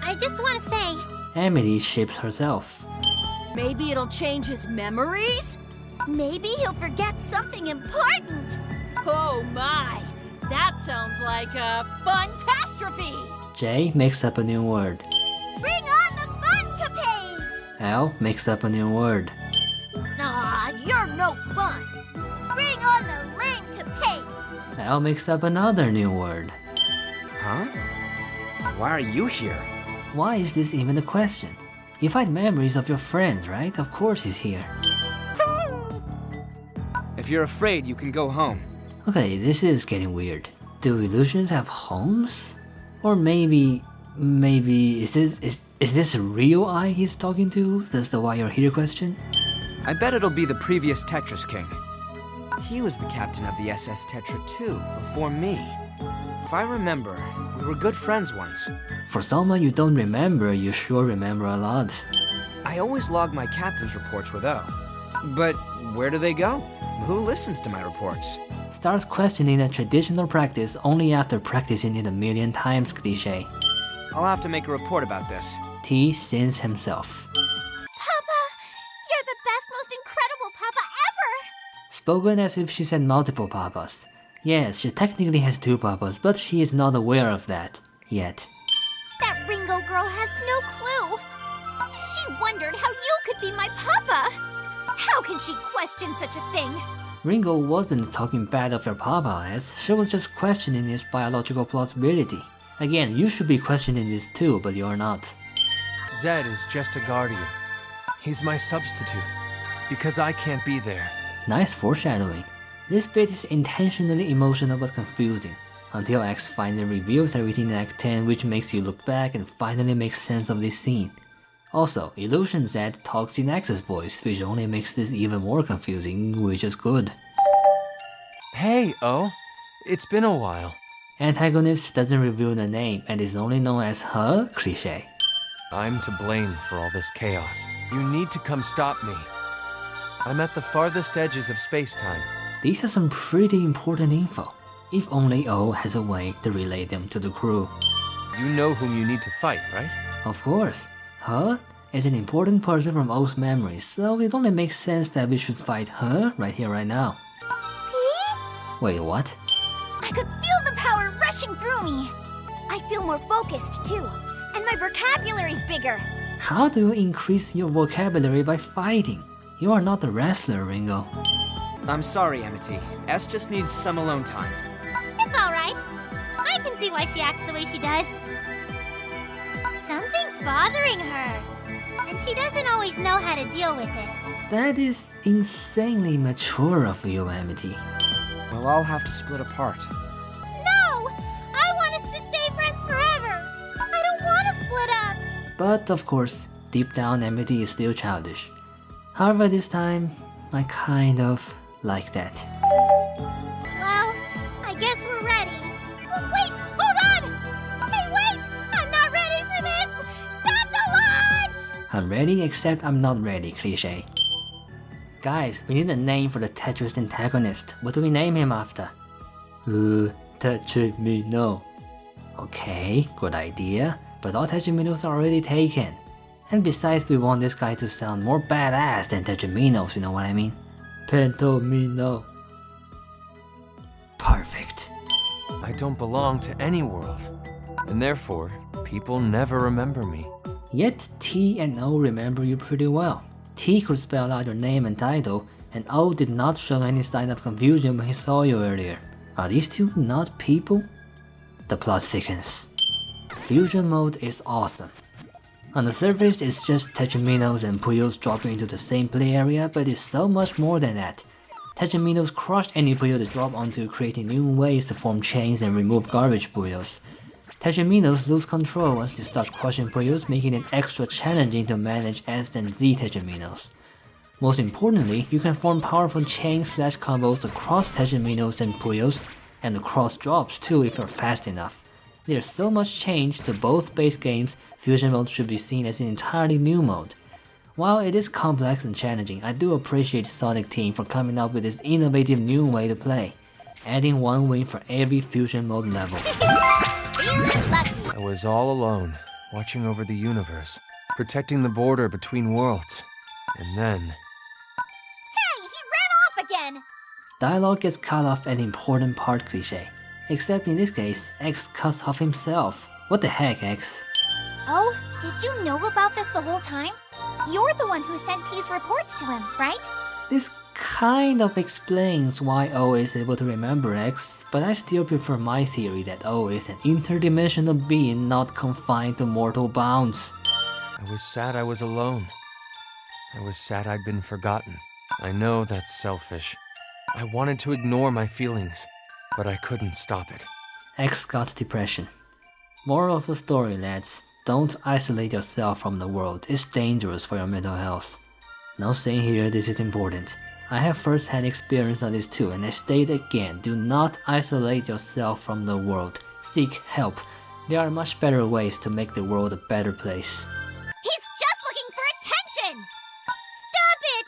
I just want to say... Amity ships herself. Maybe it'll change his memories? Maybe he'll forget something important. Oh my! That sounds like a fun-tastrophe! Jay makes up a new word. Bring on the fun-capades! L makes up a new word. Aw, you're no fun. Bring on the lame capades. L makes up another new word. Huh? Why are you here? Why is this even a question? You find memories of your friends, right? Of course he's here. If you're afraid, you can go home. Okay, this is getting weird. Do illusions have homes? Or maybe is this a real I he's talking to? That's the why you're here question? I bet it'll be the previous Tetris King. He was the captain of the SS Tetra too, before me. If I remember, we were good friends once. For someone you don't remember, you sure remember a lot. I always log my captain's reports with O. But where do they go? Who listens to my reports? Starts questioning a traditional practice only after practicing it a million times cliche. I'll have to make a report about this. T sins himself. Papa, you're the best, most incredible papa ever! Spoken as if she said multiple papas. Yes, she technically has 2 papas, but she is not aware of that. Yet. That Ringo girl has no clue. She wondered how you could be my papa. How can she question such a thing? Ringo wasn't talking bad of your papa, as she was just questioning his biological plausibility. Again, you should be questioning this too, but you're not. Zed is just a guardian. He's my substitute, because I can't be there. Nice foreshadowing. This bit is intentionally emotional but confusing, until X finally reveals everything in Act 10, which makes you look back and finally make sense of this scene. Also, Illusion Zed talks in X's voice, which only makes this even more confusing, which is good. Hey, O. It's been a while. Antagonist doesn't reveal their name and is only known as her cliche. I'm to blame for all this chaos. You need to come stop me. I'm at the farthest edges of space-time. These are some pretty important info. If only O has a way to relay them to the crew. You know whom you need to fight, right? Of course. Her is an important person from O's memories, so it only makes sense that we should fight her right here, right now. Wait, what? I could feel the power rushing through me. I feel more focused too, and my vocabulary's bigger. How do you increase your vocabulary by fighting? You are not a wrestler, Ringo. I'm sorry, Amity. S just needs some alone time. It's alright. I can see why she acts the way she does. Something's bothering her, and she doesn't always know how to deal with it. That is insanely mature of you, Amity. We'll all have to split apart. No! I want us to stay friends forever! I don't want to split up! But of course, deep down Amity is still childish. However, this time, I kind of like that. Well, I guess we're ready. Oh, wait! Hold on! Hey, wait! I'm not ready for this! Stop the launch! I'm ready except I'm not ready, cliche. Guys, we need a name for the Tetris antagonist. What do we name him after? Tetrimino. Okay, good idea, but all Tetriminos are already taken. And besides, we want this guy to sound more badass than Tetriminos, you know what I mean? Pentomino. Perfect. I don't belong to any world, and therefore, people never remember me. Yet T and O remember you pretty well. T could spell out your name and title, and O did not show any sign of confusion when he saw you earlier. Are these two not people? The plot thickens. Fusion mode is awesome. On the surface, it's just Tetriminos and Puyos dropping into the same play area, but it's so much more than that. Tetriminos crush any Puyo they drop onto, creating new ways to form chains and remove garbage Puyos. Tetriminos lose control once they start crushing Puyos, making it extra challenging to manage S and Z Tetriminos. Most importantly, you can form powerful chain/combos across Tetriminos and Puyos, and across drops too if you're fast enough. There's so much change to both base games, Fusion mode should be seen as an entirely new mode. While it is complex and challenging, I do appreciate Sonic Team for coming up with this innovative new way to play, adding one win for every Fusion mode level. I was all alone, watching over the universe, protecting the border between worlds. And then... Hey, he ran off again! Dialogue gets cut off at important part cliche. Except in this case, X cuts off himself. What the heck, X? Oh, did you know about this the whole time? You're the one who sent T's reports to him, right? This kind of explains why O is able to remember X, but I still prefer my theory that O is an interdimensional being not confined to mortal bounds. I was sad I was alone. I was sad I'd been forgotten. I know that's selfish. I wanted to ignore my feelings, but I couldn't stop it. X got depression. Moral of the story, lads. Don't isolate yourself from the world. It's dangerous for your mental health. No saying here this is important. I have first-hand experience on this too, and I state again, do not isolate yourself from the world. Seek help. There are much better ways to make the world a better place. He's just looking for attention! Stop it!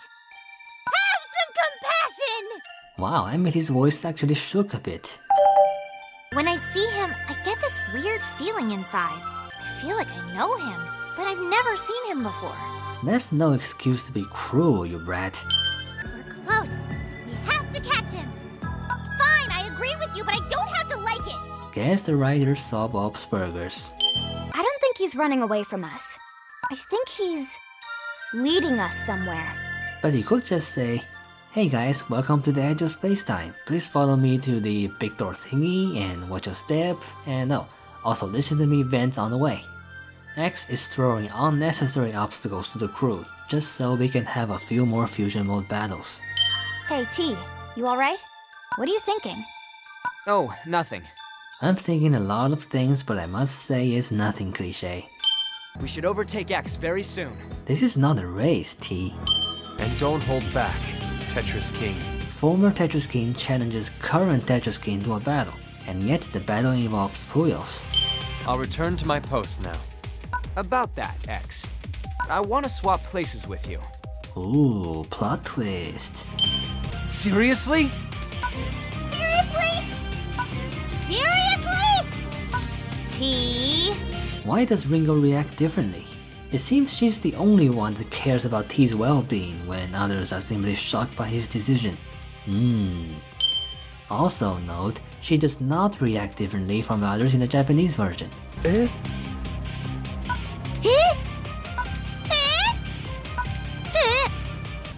Have some compassion! Wow, I made his voice actually shook a bit. When I see him, I get this weird feeling inside. I feel like I know him, but I've never seen him before. That's no excuse to be cruel, you brat. We're close. We have to catch him. Fine, I agree with you, but I don't have to like it. Guess the writer saw Bob's Burgers. I don't think he's running away from us. I think he's leading us somewhere. But he could just say, hey guys, welcome to the edge of space-time. Please follow me to the big door thingy and watch your step, and also listen to me vent on the way. X is throwing unnecessary obstacles to the crew, just so we can have a few more fusion mode battles. Hey, T, you alright? What are you thinking? Oh, nothing. I'm thinking a lot of things, but I must say it's nothing cliché. We should overtake X very soon. This is not a race, T. And don't hold back, Tetris King. Former Tetris King challenges current Tetris King to a battle, and yet the battle involves Puyos. I'll return to my post now. About that, X. I want to swap places with you. Ooh, plot twist. Seriously? Seriously? Seriously? T? Why does Ringo react differently? It seems she's the only one that cares about T's well-being when others are simply shocked by his decision. Also note, she does not react differently from others in the Japanese version.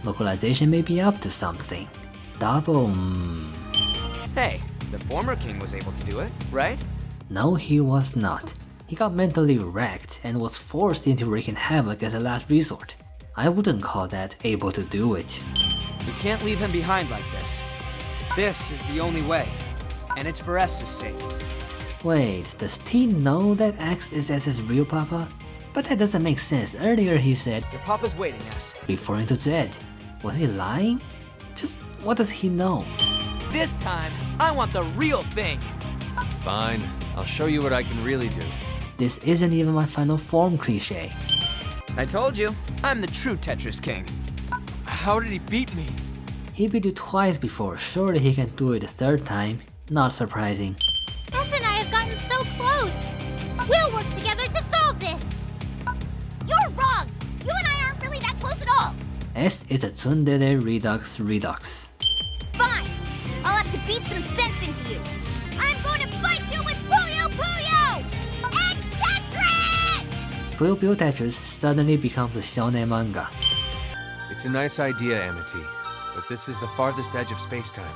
Localization may be up to something. Double Hey, the former king was able to do it, right? No, he was not. He got mentally wrecked and was forced into wreaking havoc as a last resort. I wouldn't call that able to do it. We can't leave him behind like this. This is the only way, and it's for S's sake. Wait, does T know that X is S's real papa? But that doesn't make sense. Earlier he said, your papa's waiting, S. Referring to Zed. Was he lying? Just what does he know? This time, I want the real thing. Fine, I'll show you what I can really do. This isn't even my final form cliché. I told you, I'm the true Tetris King. How did he beat me? He beat you twice before, surely he can do it a third time. Not surprising. S and I have gotten so close. We'll work together to solve this. You're wrong. You and I aren't really that close at all. S is a tsundere redux. Fine. I'll have to beat some sense into you. I'm going to fight you with Puyo Puyo! And Tetris! Puyo Puyo Tetris suddenly becomes a shonen manga. It's a nice idea, Amity, but this is the farthest edge of space-time.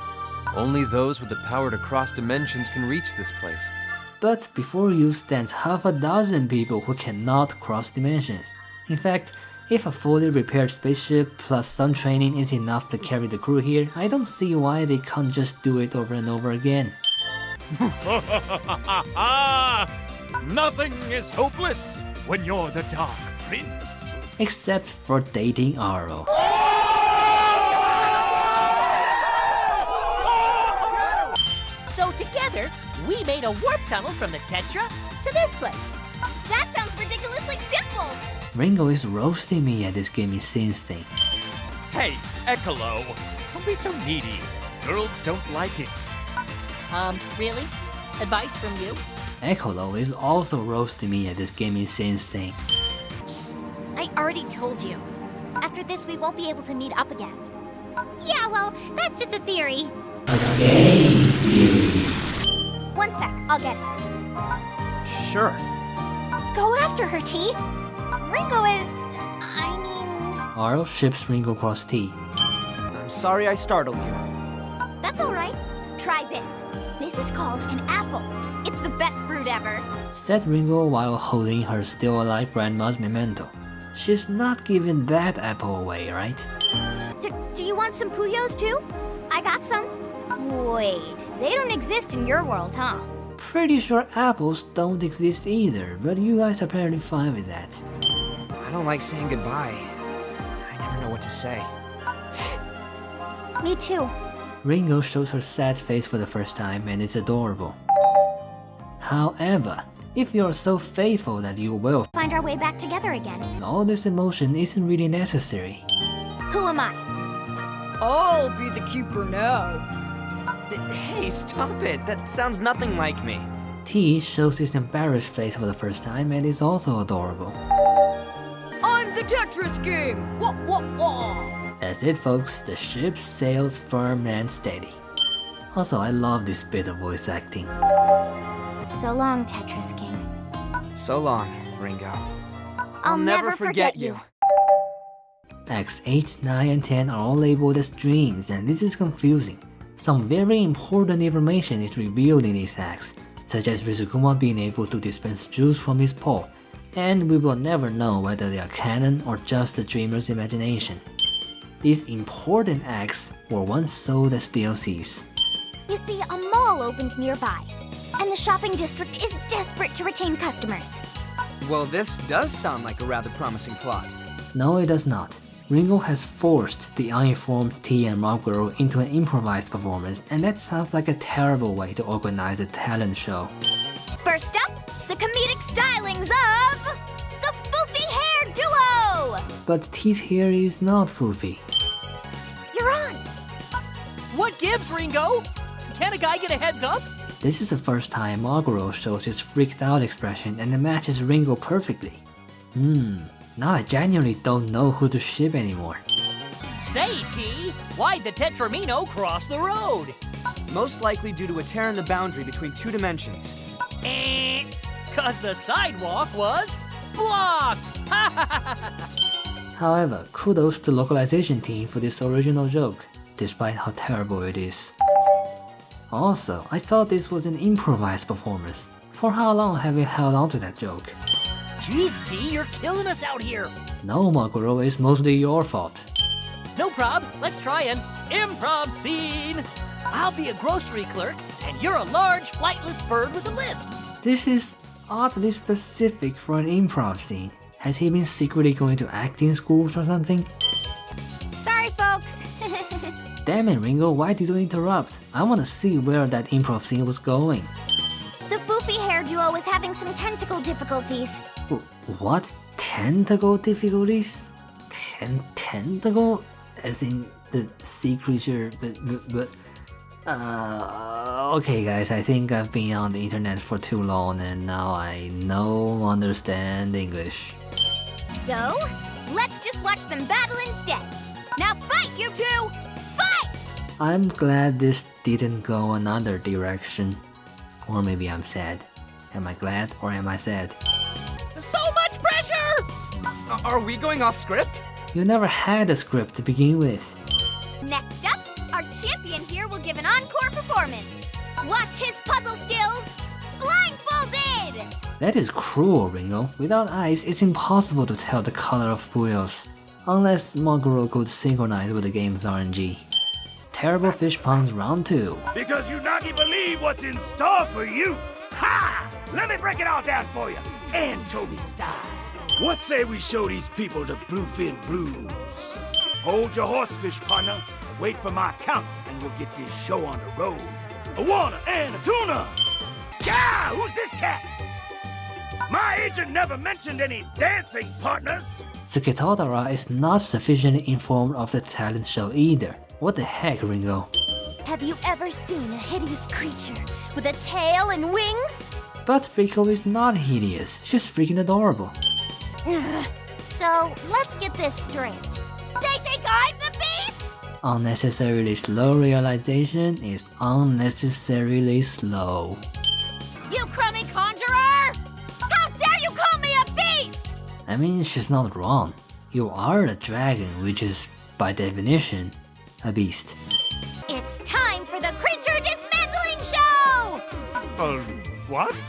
Only those with the power to cross dimensions can reach this place. But before you stands half a dozen people who cannot cross dimensions. In fact, if a fully repaired spaceship plus some training is enough to carry the crew here, I don't see why they can't just do it over and over again. Nothing is hopeless when you're the Dark Prince. Except for dating Aro. So together, we made a warp tunnel from the Tetra to this place. That sounds ridiculously simple. Ringo is roasting me at this gaming scenes thing. Hey, Ecolo, don't be so needy. Girls don't like it. Really? Advice from you? Ecolo is also roasting me at this gaming scenes thing. I already told you. After this, we won't be able to meet up again. Yeah, well, that's just a theory. A game theory. One sec, I'll get it. Sure. Go after her, T. Ringo is... I mean... Arl ships Ringo across T. I'm sorry I startled you. That's all right. Try this. This is called an apple. It's the best fruit ever. Said Ringo while holding her still alive grandma's memento. She's not giving that apple away, right? Do you want some Puyos too? I got some. Wait, they don't exist in your world, huh? Pretty sure apples don't exist either, but you guys are apparently fine with that. I don't like saying goodbye. I never know what to say. Me too. Ringo shows her sad face for the first time and it's adorable. However, if you're so faithful that you will Find our way back together again. all this emotion isn't really necessary. Who am I? I'll be the keeper now. Hey, stop it. That sounds nothing like me. T shows his embarrassed face for the first time and is also adorable. I'm the Tetris King. Wah wah wah. That's it, folks. The ship sails firm and steady. Also, I love this bit of voice acting. So long, Tetris King. So long, Ringo. I'll never forget you. Acts 8, 9, and 10 are all labeled as dreams, and this is confusing. Some very important information is revealed in these acts, such as Rizukuma being able to dispense juice from his paw, and we will never know whether they are canon or just the dreamer's imagination. These important acts were once sold as DLCs. You see, a mall opened nearby, and the shopping district is desperate to retain customers. Well, this does sound like a rather promising plot. No, it does not. Ringo has forced the uninformed T and Rock Girl into an improvised performance, and that sounds like a terrible way to organize a talent show. First up, the comedic stylings of the Foofy Hair Duo! But T's hair is not foofy. You're on! What gives, Ringo? Can a guy get a heads up? This is the first time Maguro shows his freaked out expression and it matches Ringo perfectly. Now I genuinely don't know who to ship anymore. Say, T, why'd the Tetramino cross the road? Most likely due to a tear in the boundary between two dimensions. Cause the sidewalk was blocked! However, kudos to the localization team for this original joke, despite how terrible it is. Also, I thought this was an improvised performance. For how long have you held on to that joke? Jeez, T, you're killing us out here. No, Maguro, it's mostly your fault. No prob, let's try an improv scene. I'll be a grocery clerk, and you're a large flightless bird with a lisp. This is oddly specific for an improv scene. Has he been secretly going to acting schools or something? Sorry, folks. Damn it, Ringo, why did you interrupt? I want to see where that improv scene was going. The Foofy Hair Duo is having some tentacle difficulties. What? Tentacle difficulties? Tentacle? As in the sea creature, but okay guys, I think I've been on the internet for too long and now I understand English. So, let's just watch them battle instead. Now fight, you two! Fight! I'm glad this didn't go another direction. Or maybe I'm sad. Am I glad or am I sad? So much pressure! Are we going off script? You never had a script to begin with. Next up, our champion here will give an encore performance. Watch his puzzle skills, blindfolded! That is cruel, Ringo. Without eyes, it's impossible to tell the color of Puyos. Unless Maguro could synchronize with the game's RNG. Terrible fish puns round 2. Because you not even believe what's in store for you. Ha! Let me break it all down for you. Anchovy style. What say we show these people the bluefin blues? Hold your horsefish, partner. Wait for my count, and we'll get this show on the road. A water and a tuna. Yeah, who's this cat? My agent never mentioned any dancing partners. Tsuketodara is not sufficiently informed of the talent show either. What the heck, Ringo? Have you ever seen a hideous creature with a tail and wings? But Rico is not hideous. She's freaking adorable. So, let's get this straight. They think I'm the beast? Unnecessarily slow realization is unnecessarily slow. You crummy conjurer! How dare you call me a beast! I mean, she's not wrong. You are a dragon, which is, by definition, a beast. It's time for the creature dismantling show! What?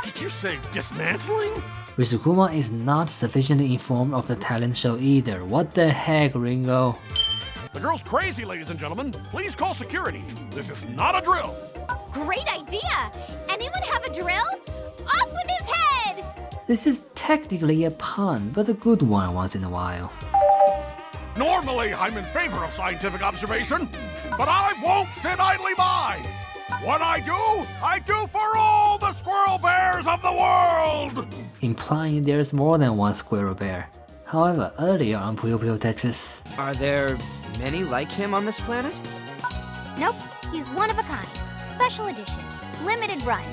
Did you say dismantling? Rizukuma is not sufficiently informed of the talent show either. What the heck, Ringo? The girl's crazy, ladies and gentlemen. Please call security. This is not a drill. Great idea! Anyone have a drill? Off with his head! This is technically a pun, but a good one once in a while. Normally, I'm in favor of scientific observation, but I won't sit idly by. What I do for all the squirrel bears of the world! Implying there's more than one squirrel bear. However, earlier on Puyo Puyo Tetris, Are there many like him on this planet? Nope, he's one of a kind. Special edition. Limited run.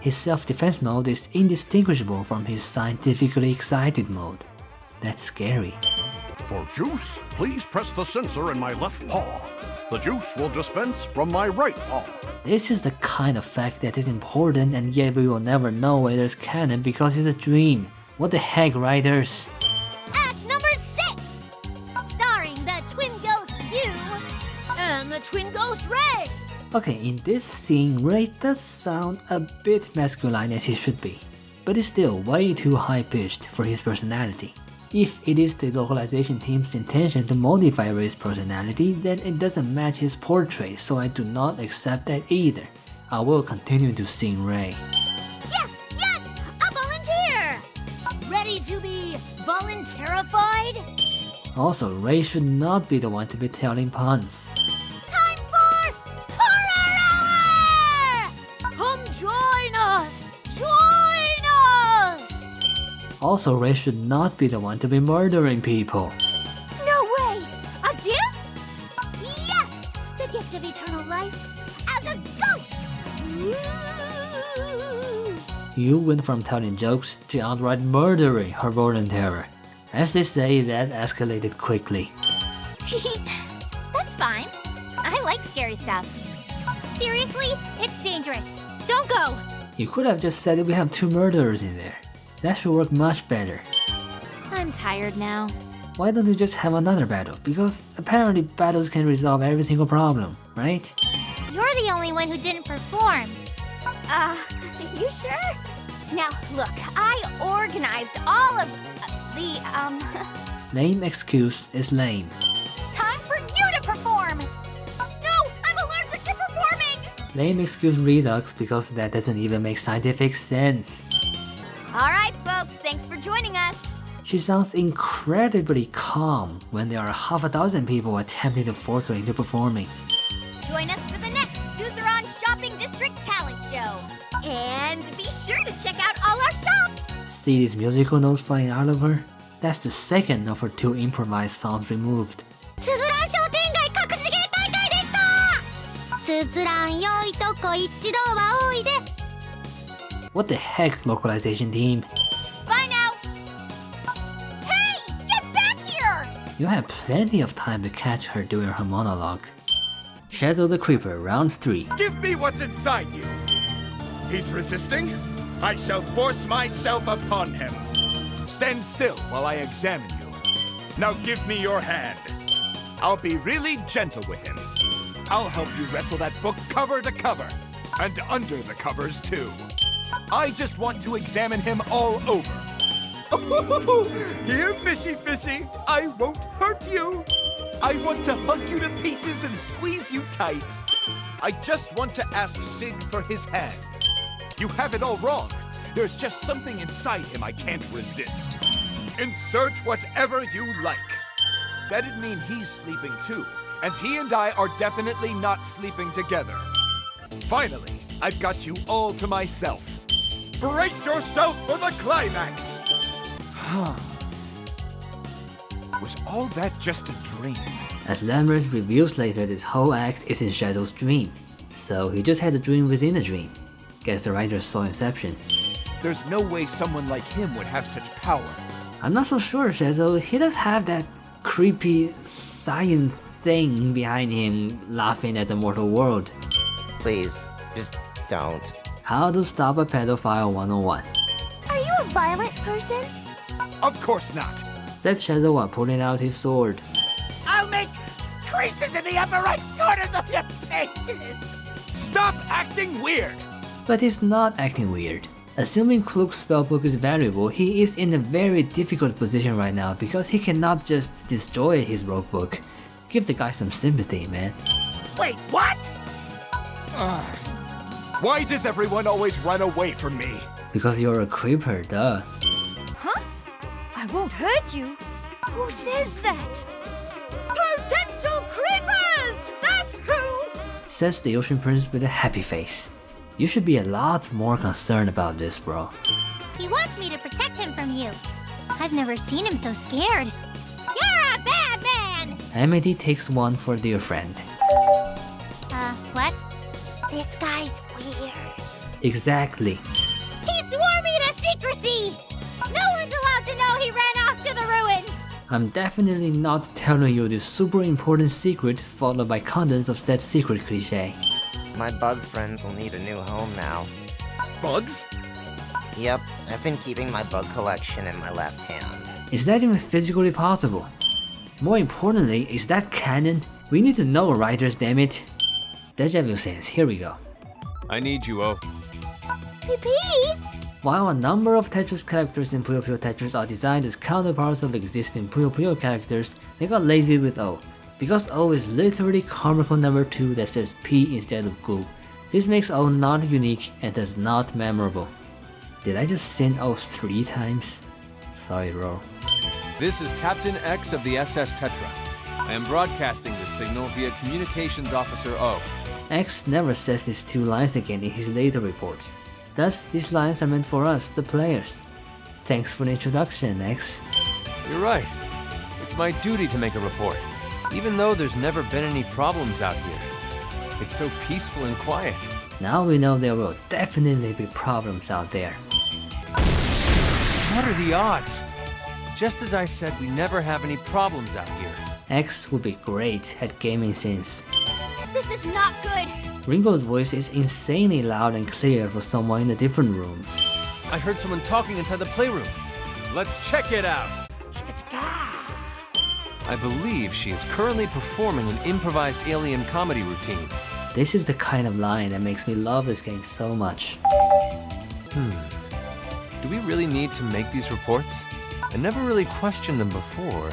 his self-defense mode is indistinguishable from his scientifically excited mode. That's scary. For juice, please press the sensor in my left paw. The juice will dispense from my right paw. This is the kind of fact that is important, and yet we will never know whether it's canon because it's a dream. What the heck, writers? At number 6, starring the twin ghost Yu and the twin ghost Ray. Okay, in this scene, Ray does sound a bit masculine as he should be, but it's still way too high-pitched for his personality. If it is the localization team's intention to modify Ray's personality, then it doesn't match his portrait, so I do not accept that either. I will continue to sing Ray. Yes, a volunteer! Ready to be volunteerified? Also, Ray should not be the one to be telling puns. Time for Horror Hour! Come join us! Join us! Also, Ray should not be the one to be murdering people. No way! A gift? Yes! The gift of eternal life as a ghost! Ooh. You went from telling jokes to outright murdering her golden terror. As they say, that escalated quickly. That's fine. I like scary stuff. Seriously, it's dangerous. Don't go! You could have just said that we have 2 murderers in there. That should work much better. I'm tired now. Why don't you just have another battle? Because apparently battles can resolve every single problem, right? You're the only one who didn't perform. You sure? Now, look, I organized all of the, Lame excuse is lame. Time for you to perform! No, I'm allergic to performing! Lame excuse redux because that doesn't even make scientific sense. Alright, folks, thanks for joining us. She sounds incredibly calm when there are half a dozen people attempting to force her into performing. Join us for the next Suzerain Shopping District Talent Show. And be sure to check out all our shops! See these musical notes flying out of her? That's the second of her 2 improvised songs removed. スズラン商店街隠し芸大会でしたスズラン良いとこ一度はおいで What the heck, localization team? Bye now! Hey! Get back here! You had plenty of time to catch her doing her monologue. Shadow the Creeper, round 3. Give me what's inside you. He's resisting? I shall force myself upon him. Stand still while I examine you. Now give me your hand. I'll be really gentle with him. I'll help you wrestle that book cover to cover. And under the covers, too. I just want to examine him all over. Here, fishy fishy, I won't hurt you. I want to hug you to pieces and squeeze you tight. I just want to ask Sig for his hand. You have it all wrong. There's just something inside him I can't resist. Insert whatever you like. That'd mean he's sleeping too, and he and I are definitely not sleeping together. Finally, I've got you all to myself. Brace yourself for the climax! Was all that just a dream? As Lambert reveals later, this whole act is in Shadow's dream. So he just had a dream within a dream. Guess the writers saw Inception. There's no way someone like him would have such power. I'm not so sure, Shadow. He does have that creepy science thing behind him laughing at the mortal world. Please, just don't. How to stop a pedophile 101. Are you a violent person? Of course not. Said Shadow while pulling out his sword. I'll make creases in the upper right corners of your pages! Stop acting weird! But he's not acting weird. Assuming Klook's spellbook is valuable, he is in a very difficult position right now because he cannot just destroy his roguebook. Give the guy some sympathy, man. Wait, what? Why does everyone always run away from me? Because you're a creeper, duh. Huh? I won't hurt you. Who says that? Potential creepers! That's who! Says the Ocean Prince with a happy face. You should be a lot more concerned about this, bro. He wants me to protect him from you. I've never seen him so scared. You're a bad man! Amity takes one for dear friend. What? This guy's weird. Exactly. He swore me to secrecy! No one's allowed to know he ran off to the ruins! I'm definitely not telling you this super important secret followed by contents of said secret cliche. My bug friends will need a new home now. Bugs? Yep, I've been keeping my bug collection in my left hand. Is that even physically possible? More importantly, is that canon? We need to know, writers, damn it. Deja vu sense, here we go. I need you, Oh. Pee-pee! While a number of Tetris characters in Puyo Puyo Tetris are designed as counterparts of existing Puyo Puyo characters, they got lazy with O. Because O is literally comical number 2 that says P instead of Gu. This makes O not unique and thus not memorable. Did I just send O 3 times? Sorry, bro. This is Captain X of the SS Tetra. I am broadcasting this signal via Communications Officer O. X never says these 2 lines again in his later reports. Thus, these lines are meant for us, the players. Thanks for the introduction, X. You're right. It's my duty to make a report, even though there's never been any problems out here. It's so peaceful and quiet. Now we know there will definitely be problems out there. What are the odds? Just as I said, we never have any problems out here. X will be great at gaming scenes. This is not good! Ringo's voice is insanely loud and clear for someone in a different room. I heard someone talking inside the playroom. Let's check it out. I believe she is currently performing an improvised alien comedy routine. This is the kind of line that makes me love this game so much. Do we really need to make these reports? I never really questioned them before.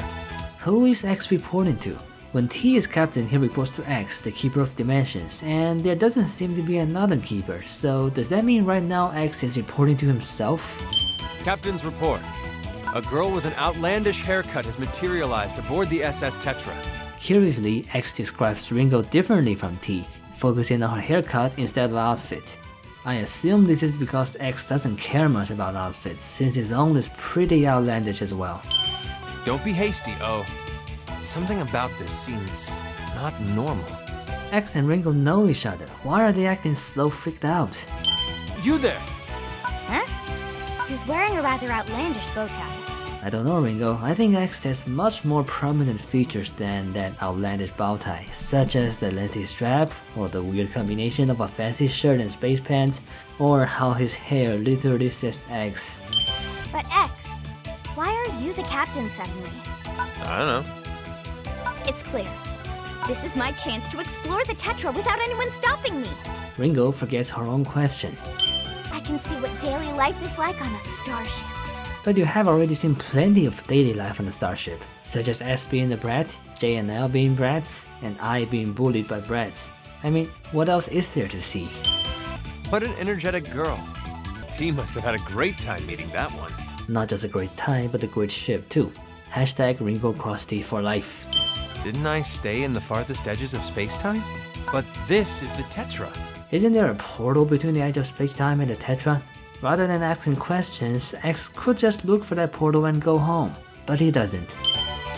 Who is X reporting to? When T is captain, he reports to X, the keeper of dimensions, and there doesn't seem to be another keeper, so does that mean right now X is reporting to himself? Captain's report. A girl with an outlandish haircut has materialized aboard the SS Tetra. Curiously, X describes Ringo differently from T, focusing on her haircut instead of outfit. I assume this is because X doesn't care much about outfits, since his own is pretty outlandish as well. Don't be hasty, O. Something about this seems not normal. X and Ringo know each other. Why are they acting so freaked out? You there! Huh? He's wearing a rather outlandish bow tie. I don't know, Ringo. I think X has much more prominent features than that outlandish bow tie, such as the lengthy strap, or the weird combination of a fancy shirt and space pants, or how his hair literally says X. But X, why are you the captain suddenly? I don't know. It's clear. This is my chance to explore the Tetra without anyone stopping me. Ringo forgets her own question. I can see what daily life is like on a starship. But you have already seen plenty of daily life on the starship, such as S being a brat, J and L being brats, and I being bullied by brats. I mean, what else is there to see? What an energetic girl. T must have had a great time meeting that one. Not just a great time, but a great ship too. Hashtag Ringo Cross T for life. Didn't I stay in the farthest edges of space-time? But this is the Tetra. Isn't there a portal between the edge of space-time and the Tetra? Rather than asking questions, X could just look for that portal and go home. But he doesn't.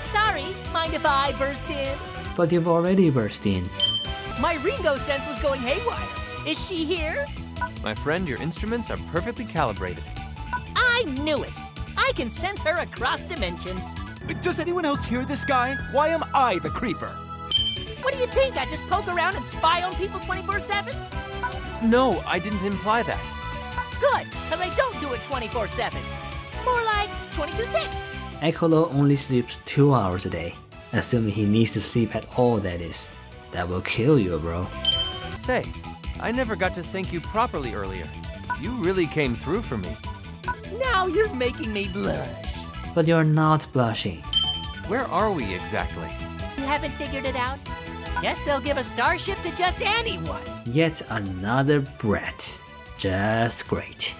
Sorry, mind if I burst in? But you've already burst in. My Ringo sense was going haywire. Is she here? My friend, your instruments are perfectly calibrated. I knew it. I can sense her across dimensions. Does anyone else hear this guy? Why am I the creeper? What do you think? I just poke around and spy on people 24/7? No, I didn't imply that. Good, because I don't do it 24/7. More like 22.6. Ekolo only sleeps 2 hours a day, assuming he needs to sleep at all, that is. That will kill you, bro. Say, I never got to thank you properly earlier. You really came through for me. Now you're making me blush. But you're not blushing. Where are we exactly? You haven't figured it out? Guess they'll give a starship to just anyone. Yet another brat. Just great.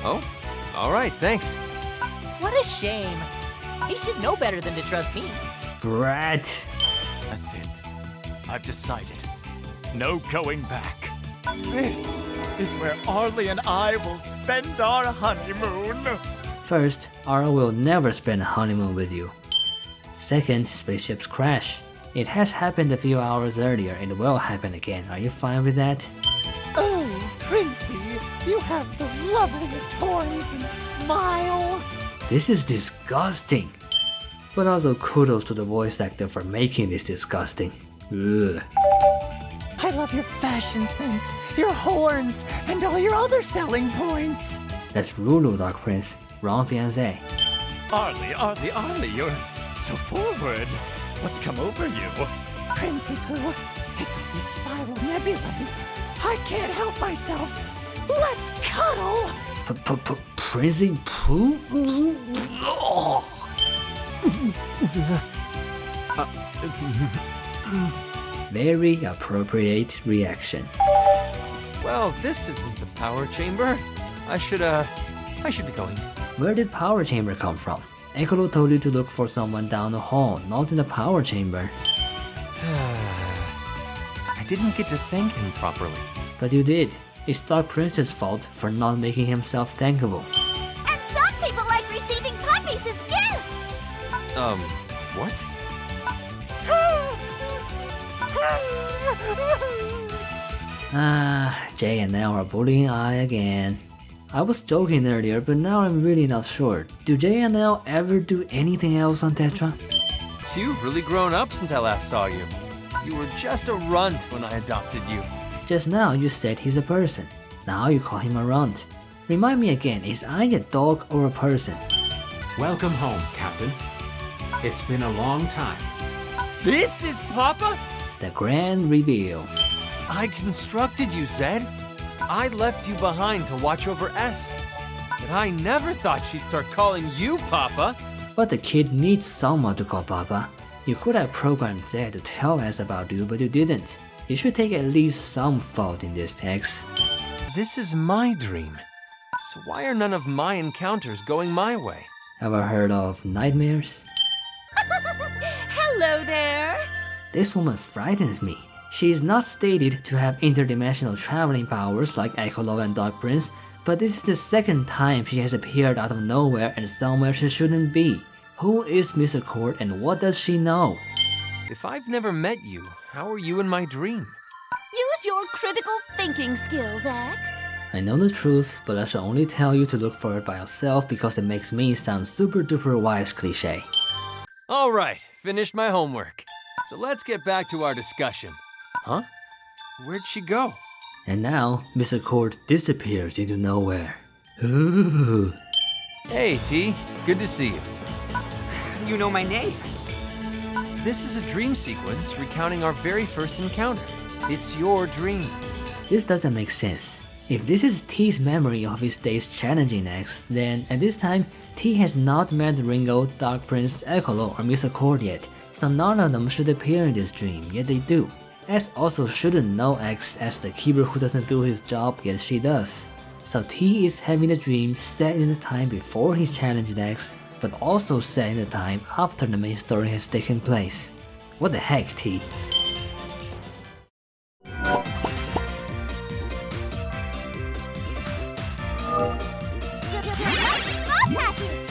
Oh, all right, thanks. What a shame. He should know better than to trust me. Brat. That's it. I've decided. No going back. This is where Arlie and I will spend our honeymoon. First, Ara will never spend a honeymoon with you. Second, spaceships crash. It has happened a few hours earlier and will happen again. Are you fine with that? Oh, Princey, you have the loveliest horns and smile. This is disgusting. But also kudos to the voice actor for making this disgusting. Ugh. I love your fashion sense, your horns, and all your other selling points. That's Rulu, Dark Prince. Wrong fiancé. Arlie, you're so forward. What's come over you? Princey Pooh, it's all this spiral nebula. I can't help myself. Let's cuddle. Princey Pooh? Very appropriate reaction. Well, this isn't the power chamber. I should be going. Where did power chamber come from? Ekolo told you to look for someone down the hall, not in the power chamber. I didn't get to thank him properly. But you did. It's Dark Prince's fault for not making himself thankable. And some people like receiving puppies as gifts. What? Jay and Nell are bullying I again. I was joking earlier, but now I'm really not sure. Do Jay and Nell ever do anything else on Tetra? You've really grown up since I last saw you. You were just a runt when I adopted you. Just now you said he's a person. Now you call him a runt. Remind me again, is I a dog or a person? Welcome home, Captain. It's been a long time. This is Papa? The grand reveal. I constructed you, Zed. I left you behind to watch over S. But I never thought she'd start calling you Papa. But the kid needs someone to call Papa. You could have programmed Zed to tell us about you, but you didn't. You should take at least some fault in this text. This is my dream. So why are none of my encounters going my way? Ever heard of nightmares? Hello there. This woman frightens me. She is not stated to have interdimensional traveling powers like Ekolo and Dark Prince, but this is the second time she has appeared out of nowhere and somewhere she shouldn't be. Who is Mr. Court and what does she know? If I've never met you, how are you in my dream? Use your critical thinking skills, X. I know the truth, but I shall only tell you to look for it by yourself because it makes me sound super duper wise cliche. Alright, finished my homework. So let's get back to our discussion. Huh? Where'd she go? And now, Mr. Court disappears into nowhere. Ooh. Hey, T. Good to see you. You know my name. This is a dream sequence recounting our very first encounter. It's your dream. This doesn't make sense. If this is T's memory of his days challenging X, then at this time, T has not met Ringo, Dark Prince, Ekolo, or Mr. Court yet, so none of them should appear in this dream, yet they do. S also shouldn't know X as the keeper who doesn't do his job, yet she does. So T is having a dream set in the time before he challenged X, but also set in the time after the main story has taken place. What the heck, T? Deluxe Spa Package.